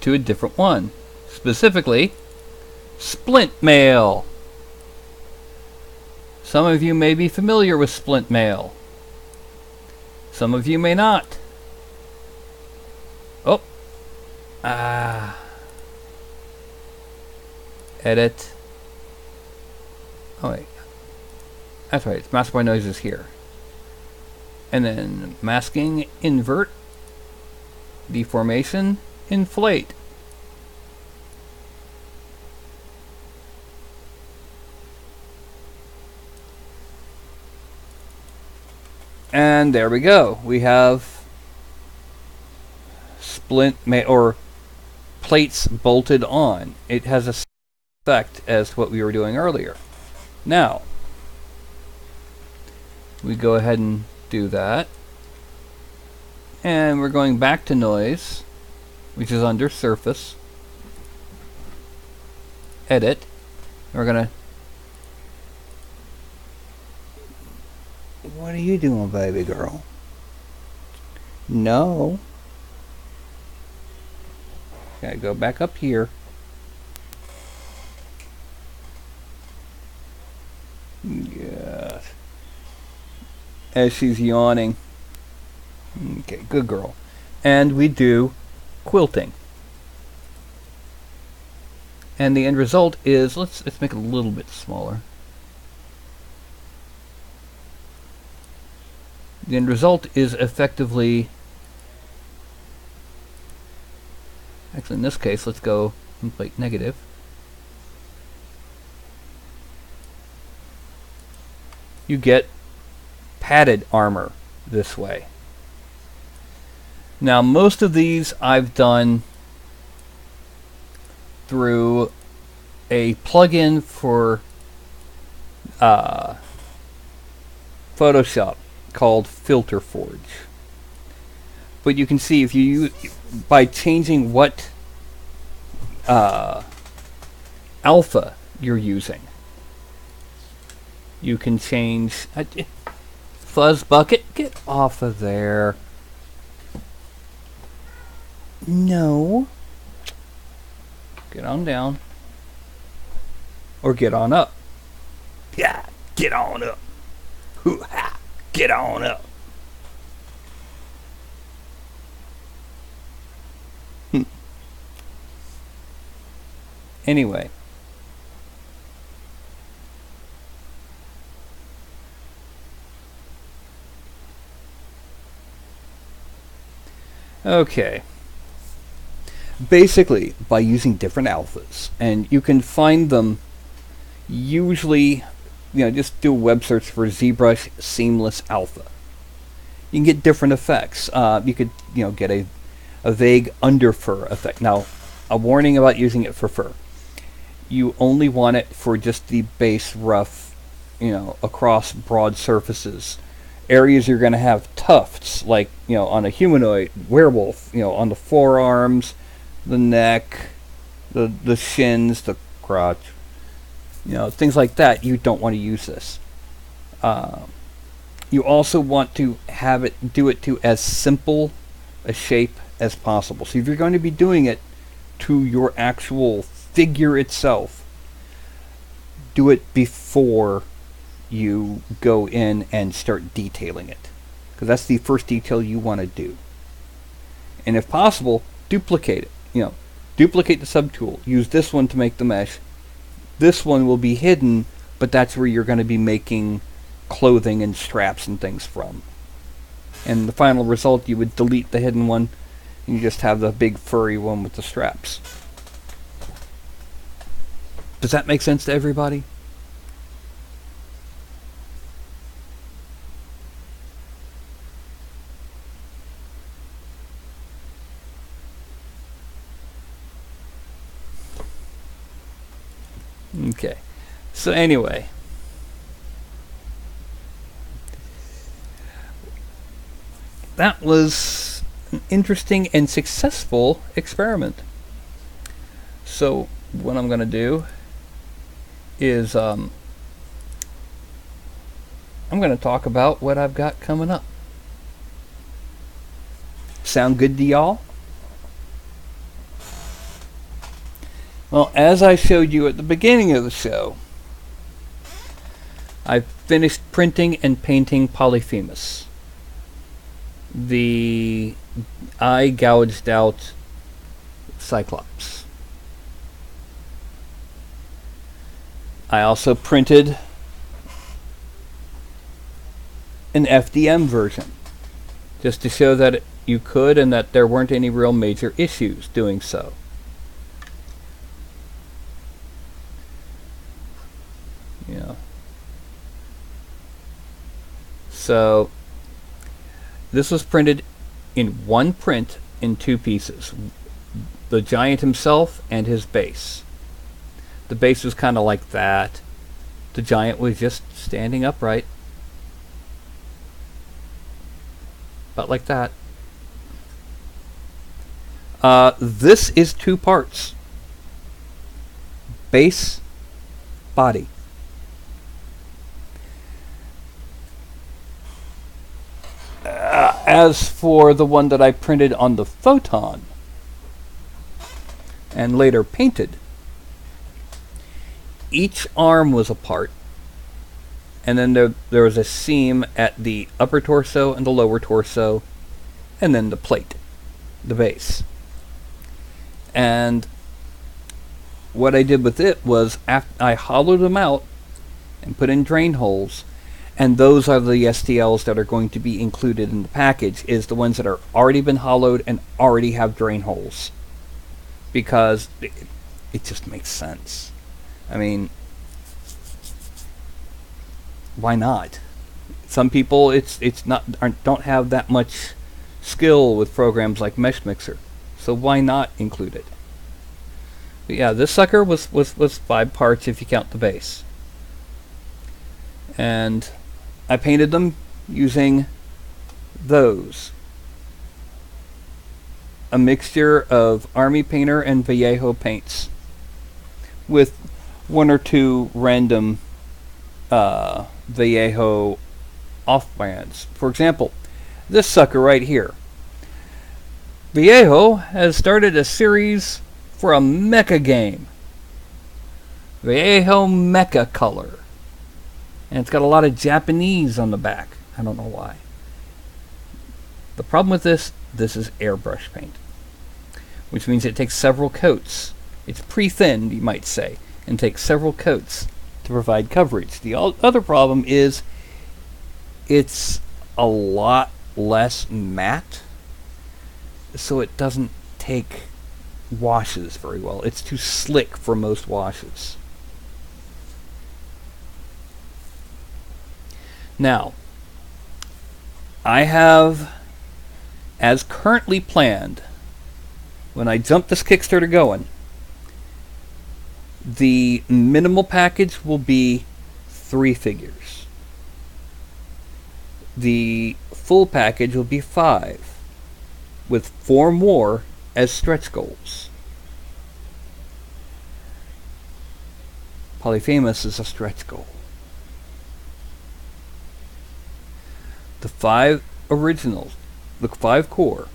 to a different one. Specifically, Splint Maille. Some of you may be familiar with Splint Maille. Some of you may not. Oh. Edit. Oh wait. That's right. Mask by noise is here. And then masking, invert, deformation, inflate. And there we go. We have splint or plates bolted on. It has a effect as what we were doing earlier. Now, we go ahead and do that. And we're going back to noise, which is under surface. Edit. We're gonna... What are you doing, baby girl? No. Okay, go back up here. Yes. As she's yawning. Okay, good girl. And we do quilting. And the end result is, let's make it a little bit smaller. The end result is effectively, actually in this case, let's go inflate negative. You get padded armor this way. Now most of these I've done through a plugin for Photoshop called Filter Forge. But you can see if you by changing what alpha you're using, you can change. fuzz bucket, get off of there. No. Get on down. Or get on up. Yeah, get on up. Hoo-ha, get on up. Anyway. Okay. Basically, by using different alphas, and you can find them usually, just do a web search for ZBrush Seamless Alpha. You can get different effects. You could, get a vague under fur effect. Now, a warning about using it for fur. You only want it for just the base rough, across broad surfaces. Areas you're going to have tufts, like, on a humanoid werewolf, on the forearms, the neck, the shins, the crotch, things like that. You don't want to use this. You also want to do it to as simple a shape as possible. So if you're going to be doing it to your actual figure itself, do it before you go in and start detailing it, because that's the first detail you want to do. And if possible, duplicate it. Duplicate the subtool. Use this one to make the mesh. This one will be hidden, but that's where you're going to be making clothing and straps and things from. And the final result, you would delete the hidden one, and you just have the big furry one with the straps. Does that make sense to everybody? Okay, so anyway, that was an interesting and successful experiment. So what I'm going to do is I'm going to talk about what I've got coming up. Sound good to y'all? Well, as I showed you at the beginning of the show, I've finished printing and painting Polyphemus, the eye gouged out Cyclops. I also printed an FDM version, just to show that you could and that there weren't any real major issues doing so. So this was printed in one print in two pieces. The giant himself and his base. The base was kind of like that. The giant was just standing upright. About like that. This is two parts. Base, body. As for the one that I printed on the Photon and later painted, each arm was a part, and then there was a seam at the upper torso and the lower torso, and then the plate, the base. And what I did with it was I hollowed them out and put in drain holes. And those are the STLs that are going to be included in the package, is the ones that are already been hollowed and already have drain holes. Because it just makes sense. I mean, why not? Some people don't have that much skill with programs like Mesh Mixer. So why not include it? But yeah, this sucker was 5 parts if you count the base. And I painted them using those. A mixture of Army Painter and Vallejo paints, with one or two random Vallejo off-brands. For example, this sucker right here. Vallejo has started a series for a mecha game. Vallejo Mecha Color. And it's got a lot of Japanese on the back. I don't know why. The problem with this is airbrush paint, which means it takes several coats. It's pre-thinned, you might say, and takes several coats to provide coverage. The other problem is it's a lot less matte, so it doesn't take washes very well. It's too slick for most washes. Now, I have, as currently planned, when I jump this Kickstarter going, the minimal package will be 3 figures. The full package will be 5, with 4 more as stretch goals. Polyphemus is a stretch goal. The 5 originals, the 5 core,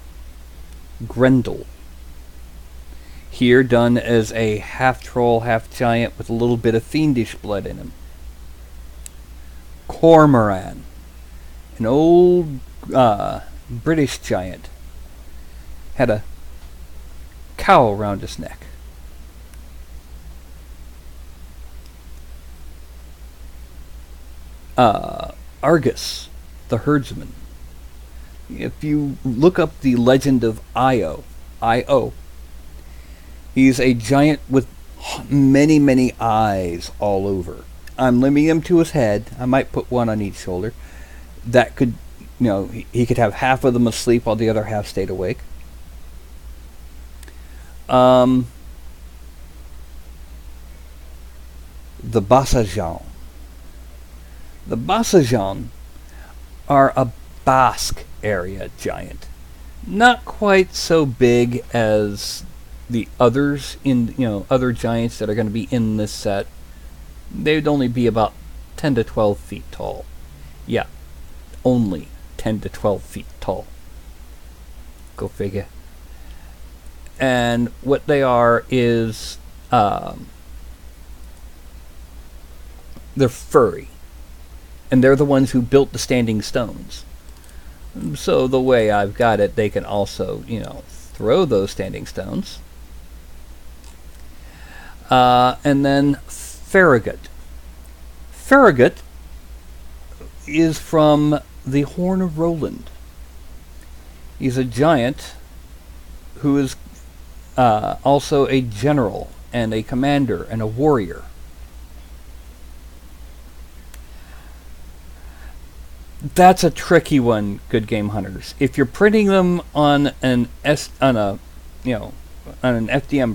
Grendel. Here done as a half troll, half giant with a little bit of fiendish blood in him. Cormoran, an old British giant, had a cowl around his neck. Argus, the herdsman. If you look up the legend of Io, he's a giant with many, many eyes all over. I'm limiting him to his head. I might put one on each shoulder. That could, he could have half of them asleep while the other half stayed awake. The Bassajan. The Bassajan are a Basque area giant. Not quite so big as the others other giants that are going to be in this set. They'd only be about 10 to 12 feet tall. Yeah, only 10 to 12 feet tall. Go figure. And what they are is they're furry. And they're the ones who built the standing stones. So the way I've got it, they can also, throw those standing stones. And then Farragut. Farragut is from the Horn of Roland. He's a giant who is also a general and a commander and a warrior. That's a tricky one, good game hunters. If you're printing them on an FDM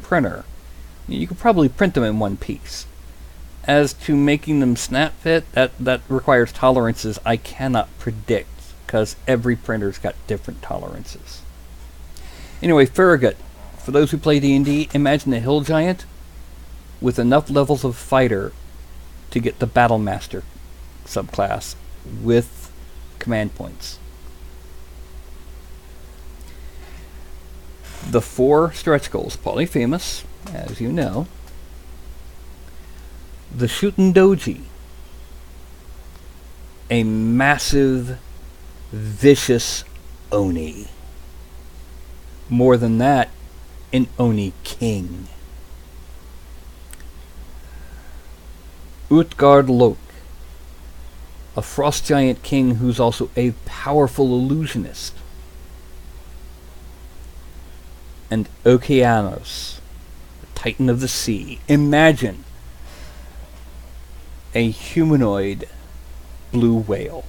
printer, you could probably print them in one piece. As to making them snap fit, that requires tolerances I cannot predict, because every printer's got different tolerances. Anyway, Farragut, for those who play D&D, imagine a hill giant with enough levels of fighter to get the Battle Master subclass with command points. The 4 stretch goals: Polyphemus, as you know, the Shootin' Doji, a massive, vicious Oni. More than that, an Oni king. Utgard Loke, a frost giant king who's also a powerful illusionist. And Okeanos, the titan of the sea. Imagine a humanoid blue whale.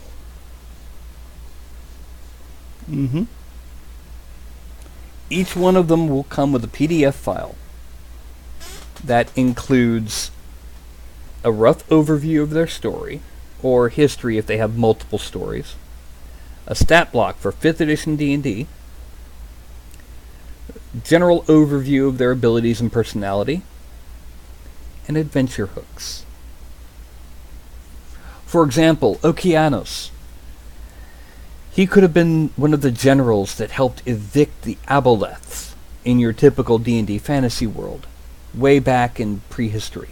Each one of them will come with a PDF file that includes a rough overview of their story, or history if they have multiple stories, a stat block for 5th edition D&D, general overview of their abilities and personality, and adventure hooks. For example, Okeanos. He could have been one of the generals that helped evict the aboleths in your typical D&D fantasy world, way back in prehistory.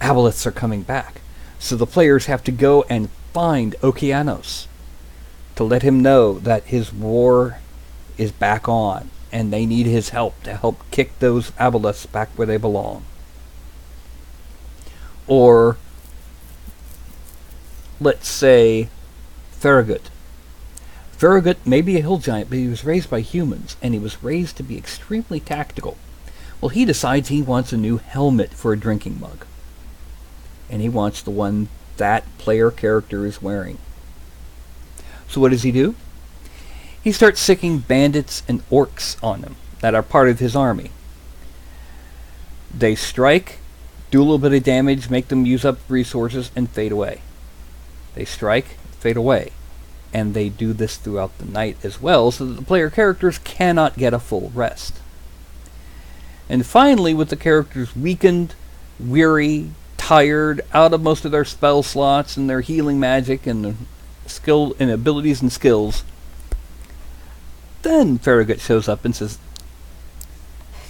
Aboleths are coming back, so the players have to go and find Okeanos to let him know that his war is back on, and they need his help to help kick those aboleths back where they belong. Or, let's say, Farragut. Farragut may be a hill giant, but he was raised by humans, and he was raised to be extremely tactical. Well, he decides he wants a new helmet for a drinking mug. And he wants the one that player character is wearing. So what does he do? He starts sicking bandits and orcs on him that are part of his army. They strike, do a little bit of damage, make them use up resources, and fade away. They strike, fade away. And they do this throughout the night as well, so that the player characters cannot get a full rest. And finally, with the characters weakened, weary, tired, out of most of their spell slots and their healing magic and skill and abilities and skills, then Farragut shows up and says,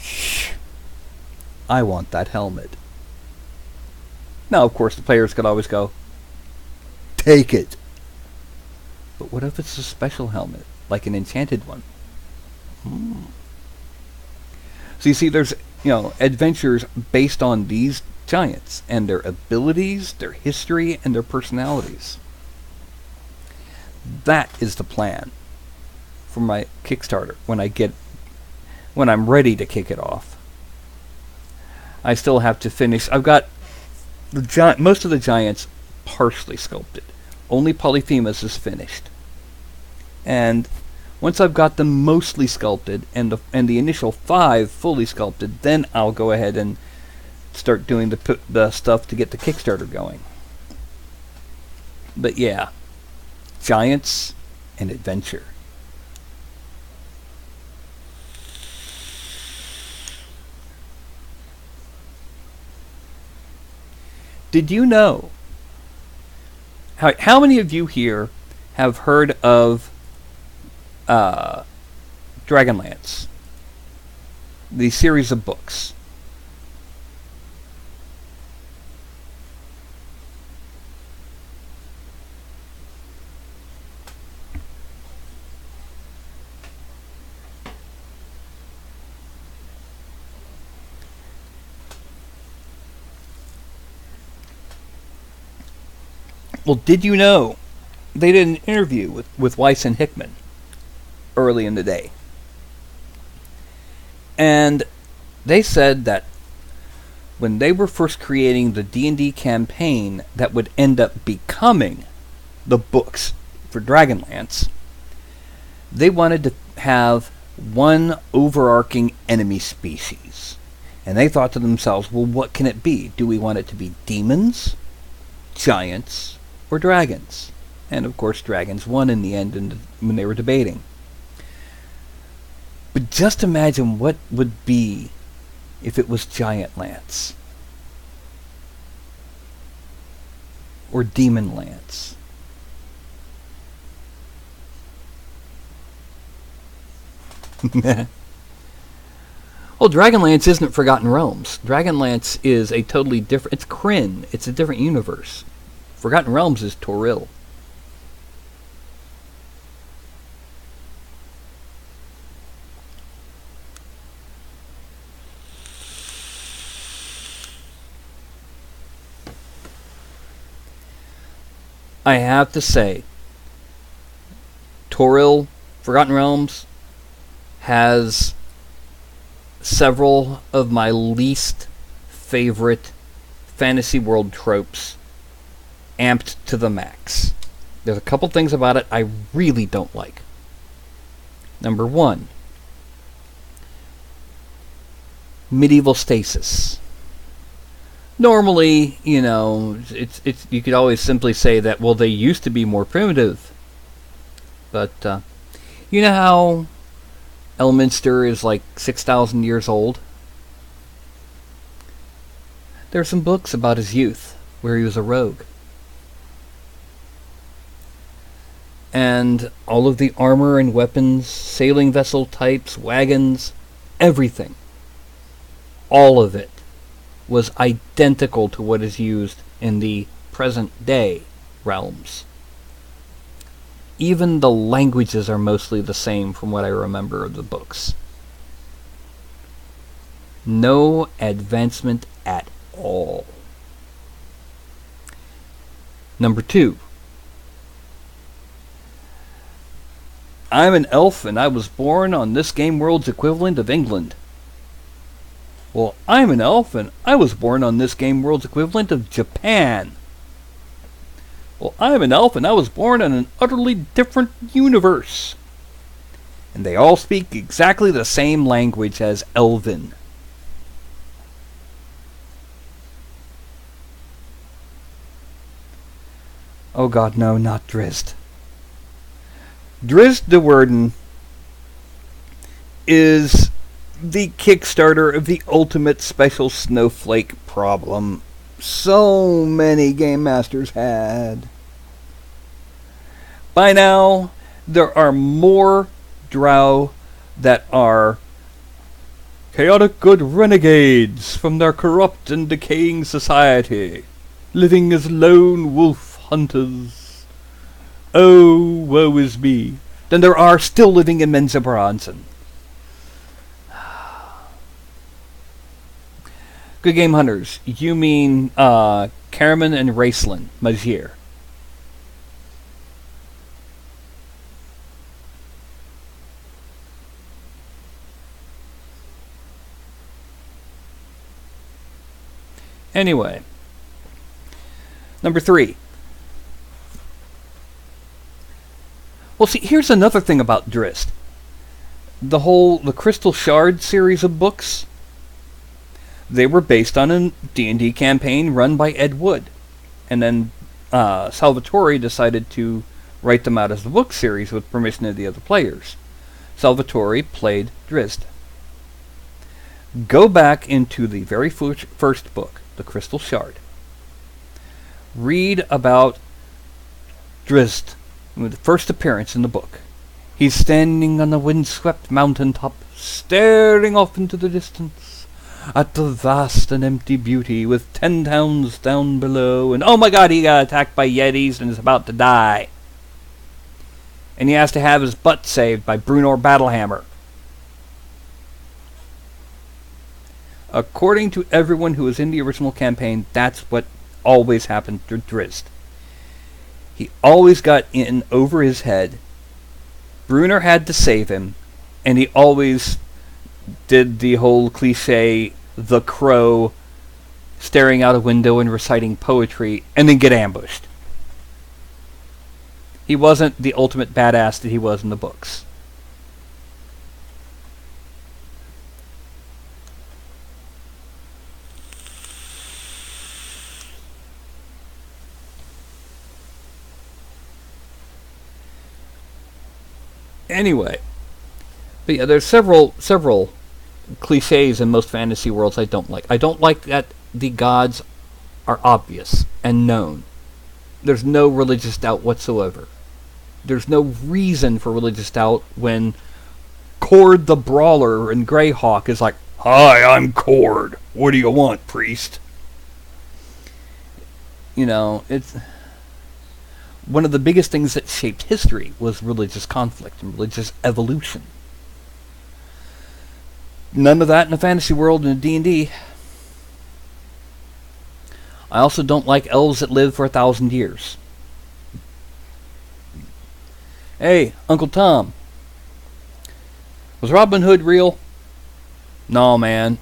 "Shh, I want that helmet." Now, of course, the players could always go, "Take it." But what if it's a special helmet, like an enchanted one? So you see, there's, adventures based on these giants and their abilities, their history, and their personalities. That is the plan for my Kickstarter when I'm ready to kick it off. I still have to finish. I've got most of the giants partially sculpted. Only Polyphemus is finished. And once I've got them mostly sculpted and the initial 5 fully sculpted, then I'll go ahead and start doing the stuff to get the Kickstarter going. But yeah, giants and adventure. Did you know? How many of you here have heard of Dragonlance, the series of books? Well, did you know they did an interview with Weiss and Hickman early in the day? And they said that when they were first creating the D&D campaign that would end up becoming the books for Dragonlance, they wanted to have one overarching enemy species. And they thought to themselves, well, what can it be? Do we want it to be demons, giants, or dragons? And of course, dragons won in the end when they were debating. But just imagine what would be if it was Giant Lance. Or Demon Lance. Well, Dragonlance isn't Forgotten Realms. Dragonlance is a totally different... It's Kryn. It's a different universe. Forgotten Realms is Toril. I have to say, Toril, Forgotten Realms, has several of my least favorite fantasy world tropes amped to the max. There's a couple things about it I really don't like. Number 1, medieval stasis. Normally, it's you could always simply say that, well, they used to be more primitive. But, you know how Elminster is like 6,000 years old? There are some books about his youth, where he was a rogue. And all of the armor and weapons, sailing vessel types, wagons, everything, all of it was identical to what is used in the present day realms. Even the languages are mostly the same from what I remember of the books. No advancement at all. Number 2. I'm an elf and I was born on this game world's equivalent of England. Well, I'm an elf and I was born on this game world's equivalent of Japan. Well, I'm an elf and I was born in an utterly different universe. And they all speak exactly the same language as Elven. Oh god, no, not Drizzt. Drizzt Do'Urden is the Kickstarter of the ultimate special snowflake problem so many game masters had. By now, there are more drow that are chaotic good renegades from their corrupt and decaying society, living as lone wolf hunters. Oh, woe is me. Then there are still living in Menzoberranzan. Good game hunters, you mean Caramon and Raceland, Majir. Anyway, number 3. Well, see, here's another thing about Drizzt. The Crystal Shard series of books, they were based on a D&D campaign run by Ed Wood. And then Salvatore decided to write them out as the book series with permission of the other players. Salvatore played Drizzt. Go back into the very first book, The Crystal Shard. Read about Drizzt, the first appearance in the book. He's standing on the windswept mountaintop, staring off into the distance at the vast and empty beauty with 10 towns down below, and oh my god, he got attacked by yetis and is about to die. And he has to have his butt saved by Brunor Battlehammer. According to everyone who was in the original campaign, that's what always happened to Drizzt. He always got in over his head. Brunner had to save him, and he always did the whole cliche, the crow, staring out a window and reciting poetry, and then get ambushed. He wasn't the ultimate badass that he was in the books. Anyway, but yeah, there's several cliches in most fantasy worlds I don't like. I don't like that the gods are obvious and known. There's no religious doubt whatsoever. There's no reason for religious doubt when Cord the Brawler in Greyhawk is like, "Hi, I'm Cord. What do you want, priest?" You know, it's one of the biggest things that shaped history was religious conflict and religious evolution. None of that in a fantasy world in D&D. I also don't like elves that live for 1,000 years. Hey, Uncle Tom. Was Robin Hood real? No, man.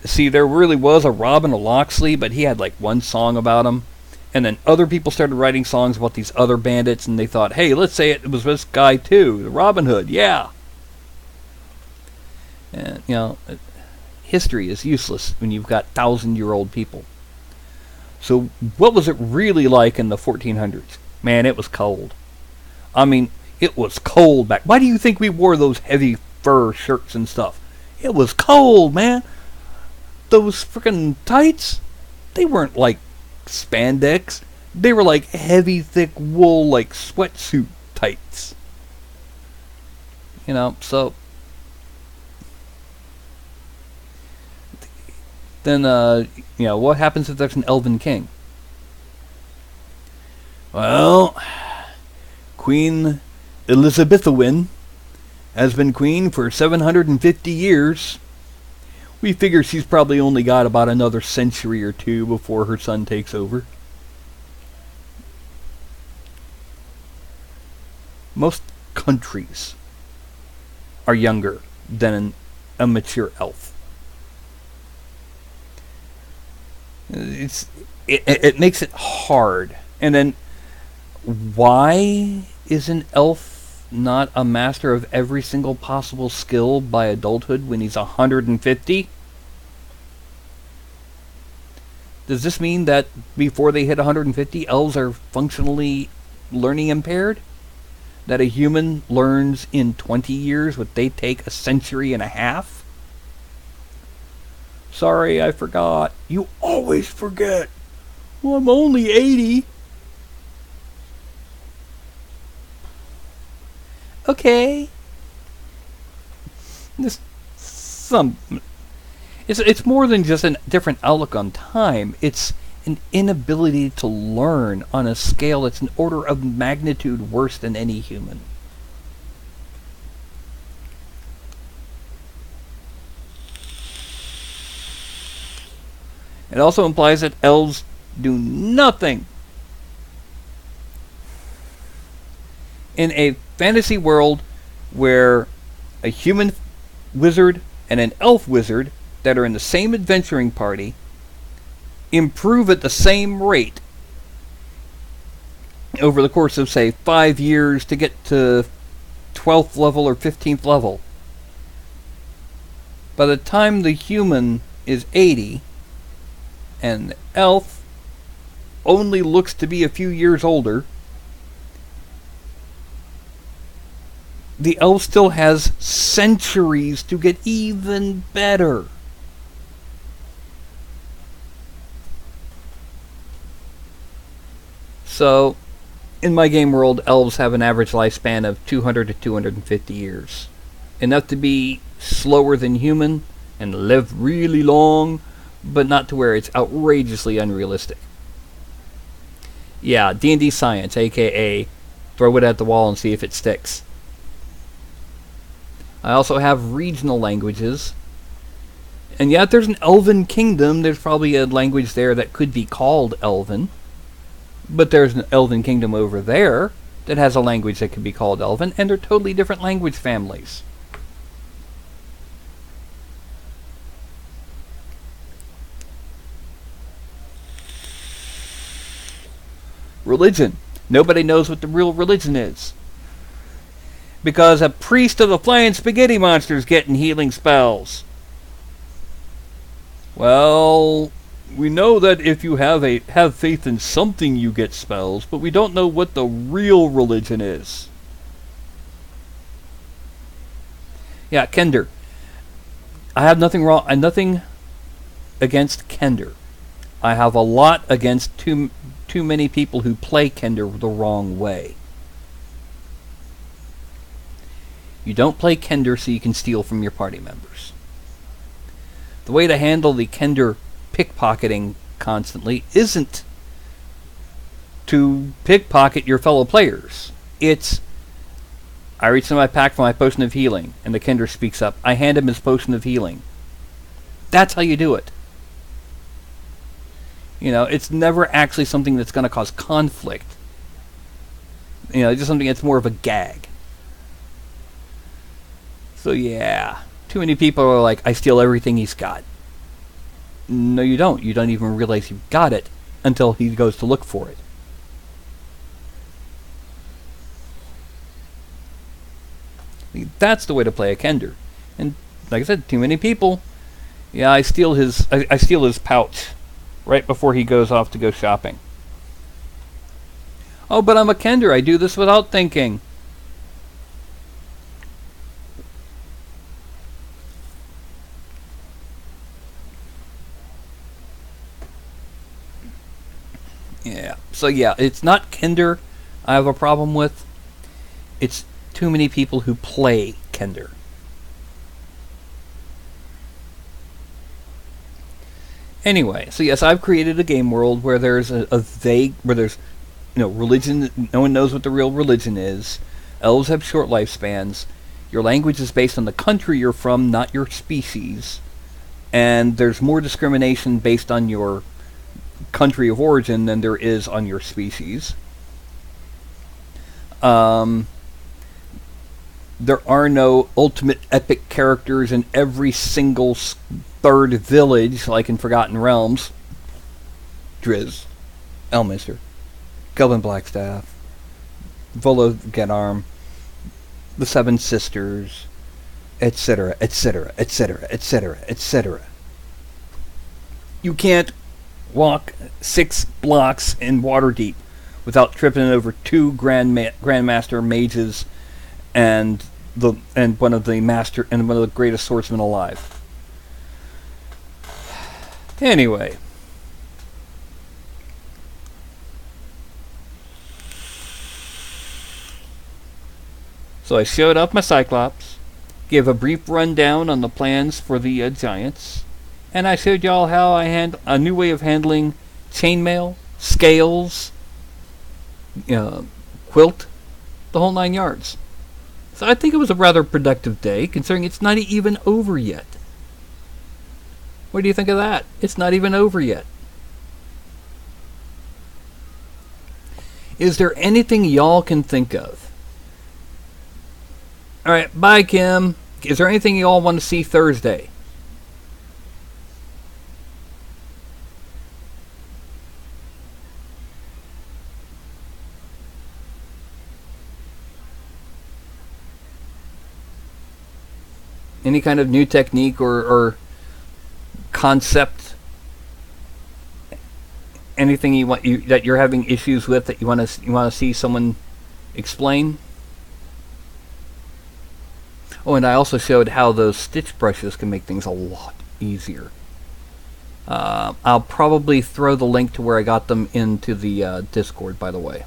See, there really was a Robin of Locksley, but he had like one song about him. And then other people started writing songs about these other bandits, and they thought, hey, let's say it was this guy too, the Robin Hood, yeah. And, you know, history is useless when you've got 1,000-year-old people. So what was it really like in the 1400s? Man, it was cold. I mean, it was cold back. Why do you think we wore those heavy fur shirts and stuff? It was cold, man. Those frickin' tights, they weren't like spandex. They were like heavy, thick wool, like sweatsuit tights. You know, so then you know, what happens if there's an elven king? Well, Queen Elizabethowin has been queen for 750 years. We figure she's probably only got about another century or two before her son takes over. Most countries are younger than a mature elf. It makes it hard. And then, why is an elf not a master of every single possible skill by adulthood when he's 150? Does this mean that before they hit 150, elves are functionally learning impaired? That a human learns in 20 years what they take a century and a half? Sorry, I forgot. You always forget. Well, I'm only 80. Okay. It's more than just a different outlook on time. It's an inability to learn on a scale that's an order of magnitude worse than any human. It also implies that elves do nothing. In a fantasy world where a human wizard and an elf wizard that are in the same adventuring party improve at the same rate over the course of, say, 5 years to get to 12th level or 15th level. By the time the human is 80, and the elf only looks to be a few years older, the elf still has centuries to get even better. So, in my game world, elves have an average lifespan of 200 to 250 years. Enough to be slower than human and live really long, but not to where it's outrageously unrealistic. Yeah, D&D science, aka throw it at the wall and see if it sticks. I also have regional languages. And yeah, if there's an elven kingdom, there's probably a language there that could be called elven. But there's an elven kingdom over there that has a language that could be called elven, and they're totally different language families. Religion. Nobody knows what the real religion is. Because a priest of the flying spaghetti monster's getting healing spells. Well, we know that if you have faith in something, you get spells, but we don't know what the real religion is. Yeah, Kender. I have nothing wrong. I have nothing against Kender. I have a lot against too many people who play Kender the wrong way. You don't play Kender so you can steal from your party members. The way to handle the Kender pickpocketing constantly isn't to pickpocket your fellow players. It's, I reach in my pack for my potion of healing, and the Kender speaks up. I hand him his potion of healing. That's how you do it. You know, it's never actually something that's going to cause conflict. You know, it's just something that's more of a gag. So yeah, too many people are like, I steal everything he's got. No, you don't. You don't even realize you've got it until he goes to look for it. That's the way to play a Kender. And like I said, too many people. Yeah, I steal his pouch right before he goes off to go shopping. Oh, but I'm a Kender. I do this without thinking. Yeah. So yeah, it's not Kender I have a problem with. It's too many people who play Kender. Anyway, so yes, I've created a game world where there's a vague, where there's, religion. No one knows what the real religion is. Elves have short lifespans. Your language is based on the country you're from, not your species. And there's more discrimination based on your country of origin than there is on your species. There are no ultimate epic characters in every single third village, like in Forgotten Realms. Driz, Elminster, Gelban Blackstaff, Volo Gedarm, the Seven Sisters, etc., etc., etc., etc., etc. You can't walk 6 blocks in Waterdeep without tripping over 2 Grandmaster mages and one of the greatest swordsmen alive. Anyway. So I showed off my Cyclops, gave a brief rundown on the plans for the Giants, and I showed y'all how I a new way of handling chainmail, scales, quilt, the whole 9 yards. So I think it was a rather productive day, considering it's not even over yet. What do you think of that? It's not even over yet. Is there anything y'all can think of? Alright, bye Kim. Is there anything y'all want to see Thursday? Any kind of new technique or concept? Anything that you're having issues with that you want to see someone explain? Oh, and I also showed how those stitch brushes can make things a lot easier. I'll probably throw the link to where I got them into the Discord, by the way.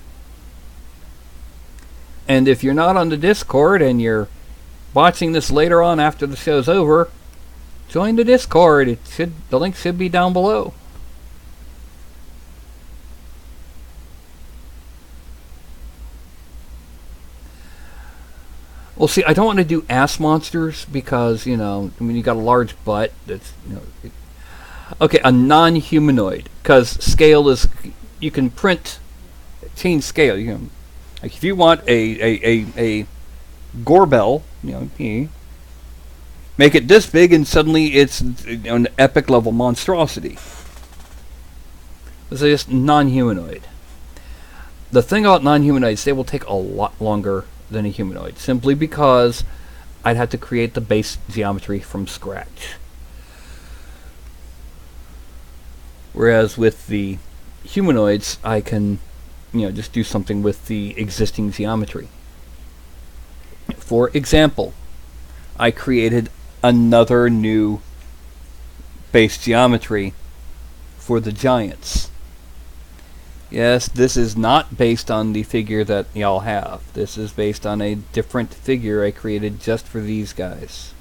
And if you're not on the Discord and you're watching this later on after the show's over, join the Discord. The link should be down below. Well, see, I don't want to do ass monsters because, you got a large butt. That's, okay, a non-humanoid, because scale is, you can change scale. Like if you want a Gorbel, make it this big and suddenly it's an epic level monstrosity. It's just non-humanoid. The thing about non-humanoids, they will take a lot longer than a humanoid, simply because I'd have to create the base geometry from scratch. Whereas with the humanoids, I can, just do something with the existing geometry. For example, I created another new base geometry for the Giants. Yes, this is not based on the figure that y'all have. This is based on a different figure I created just for these guys.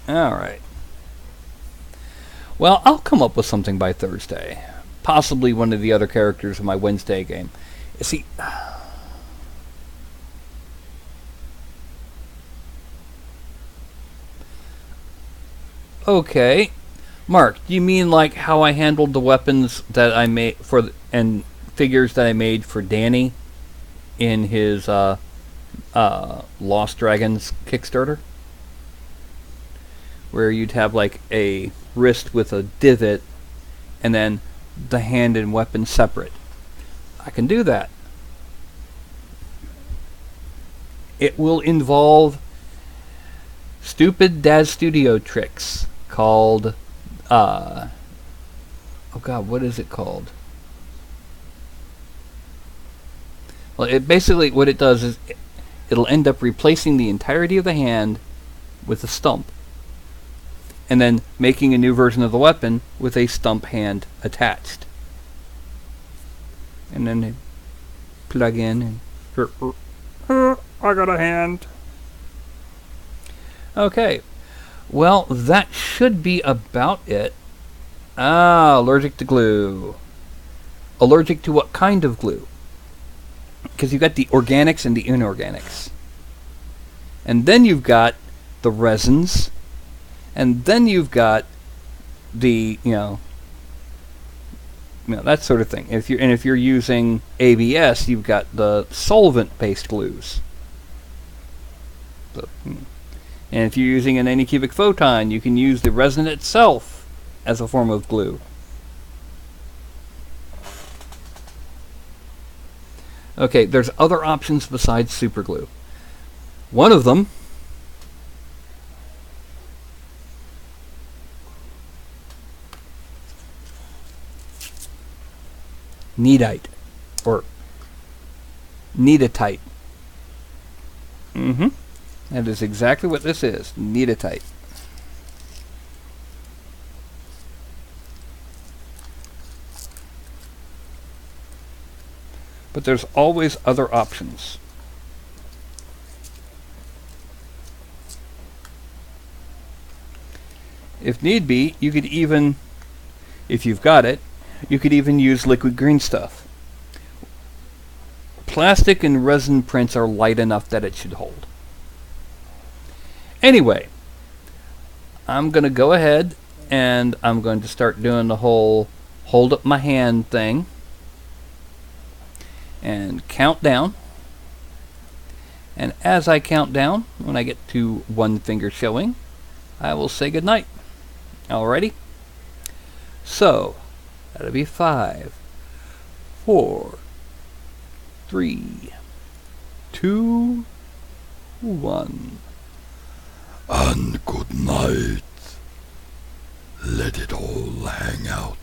Alright. Well, I'll come up with something by Thursday. Possibly one of the other characters in my Wednesday game. See, okay. Mark, do you mean like how I handled the weapons that I made and figures that I made for Danny in his Lost Dragons Kickstarter? Where you'd have like a wrist with a divot and then the hand and weapon separate. I can do that. It will involve stupid Daz Studio tricks called oh god, what is it called? Well, it basically, what it does is it'll end up replacing the entirety of the hand with a stump. and then making a new version of the weapon with a stump hand attached. And then they plug in and... I got a hand. Okay. Well, that should be about it. Allergic to glue. Allergic to what kind of glue? Because you've got the organics and the inorganics. And then you've got the resins. And then you've got the, that sort of thing. If you're using ABS, you've got the solvent-based glues. And if you're using an anycubic photon, you can use the resin itself as a form of glue. Okay, there's other options besides superglue. One of them Kneadite or Kneaditite. That is exactly what this is, Kneaditite. But there's always other options. If need be, you could even, if you've got it, you could even use liquid green stuff. Plastic and resin prints are light enough that it should hold. Anyway, I'm going to go ahead and I'm going to start doing the whole hold up my hand thing and count down. And as I count down, when I get to one finger showing, I will say goodnight. Alrighty? So, that'll be 5, 4, 3, 2, 1. And good night. Let it all hang out.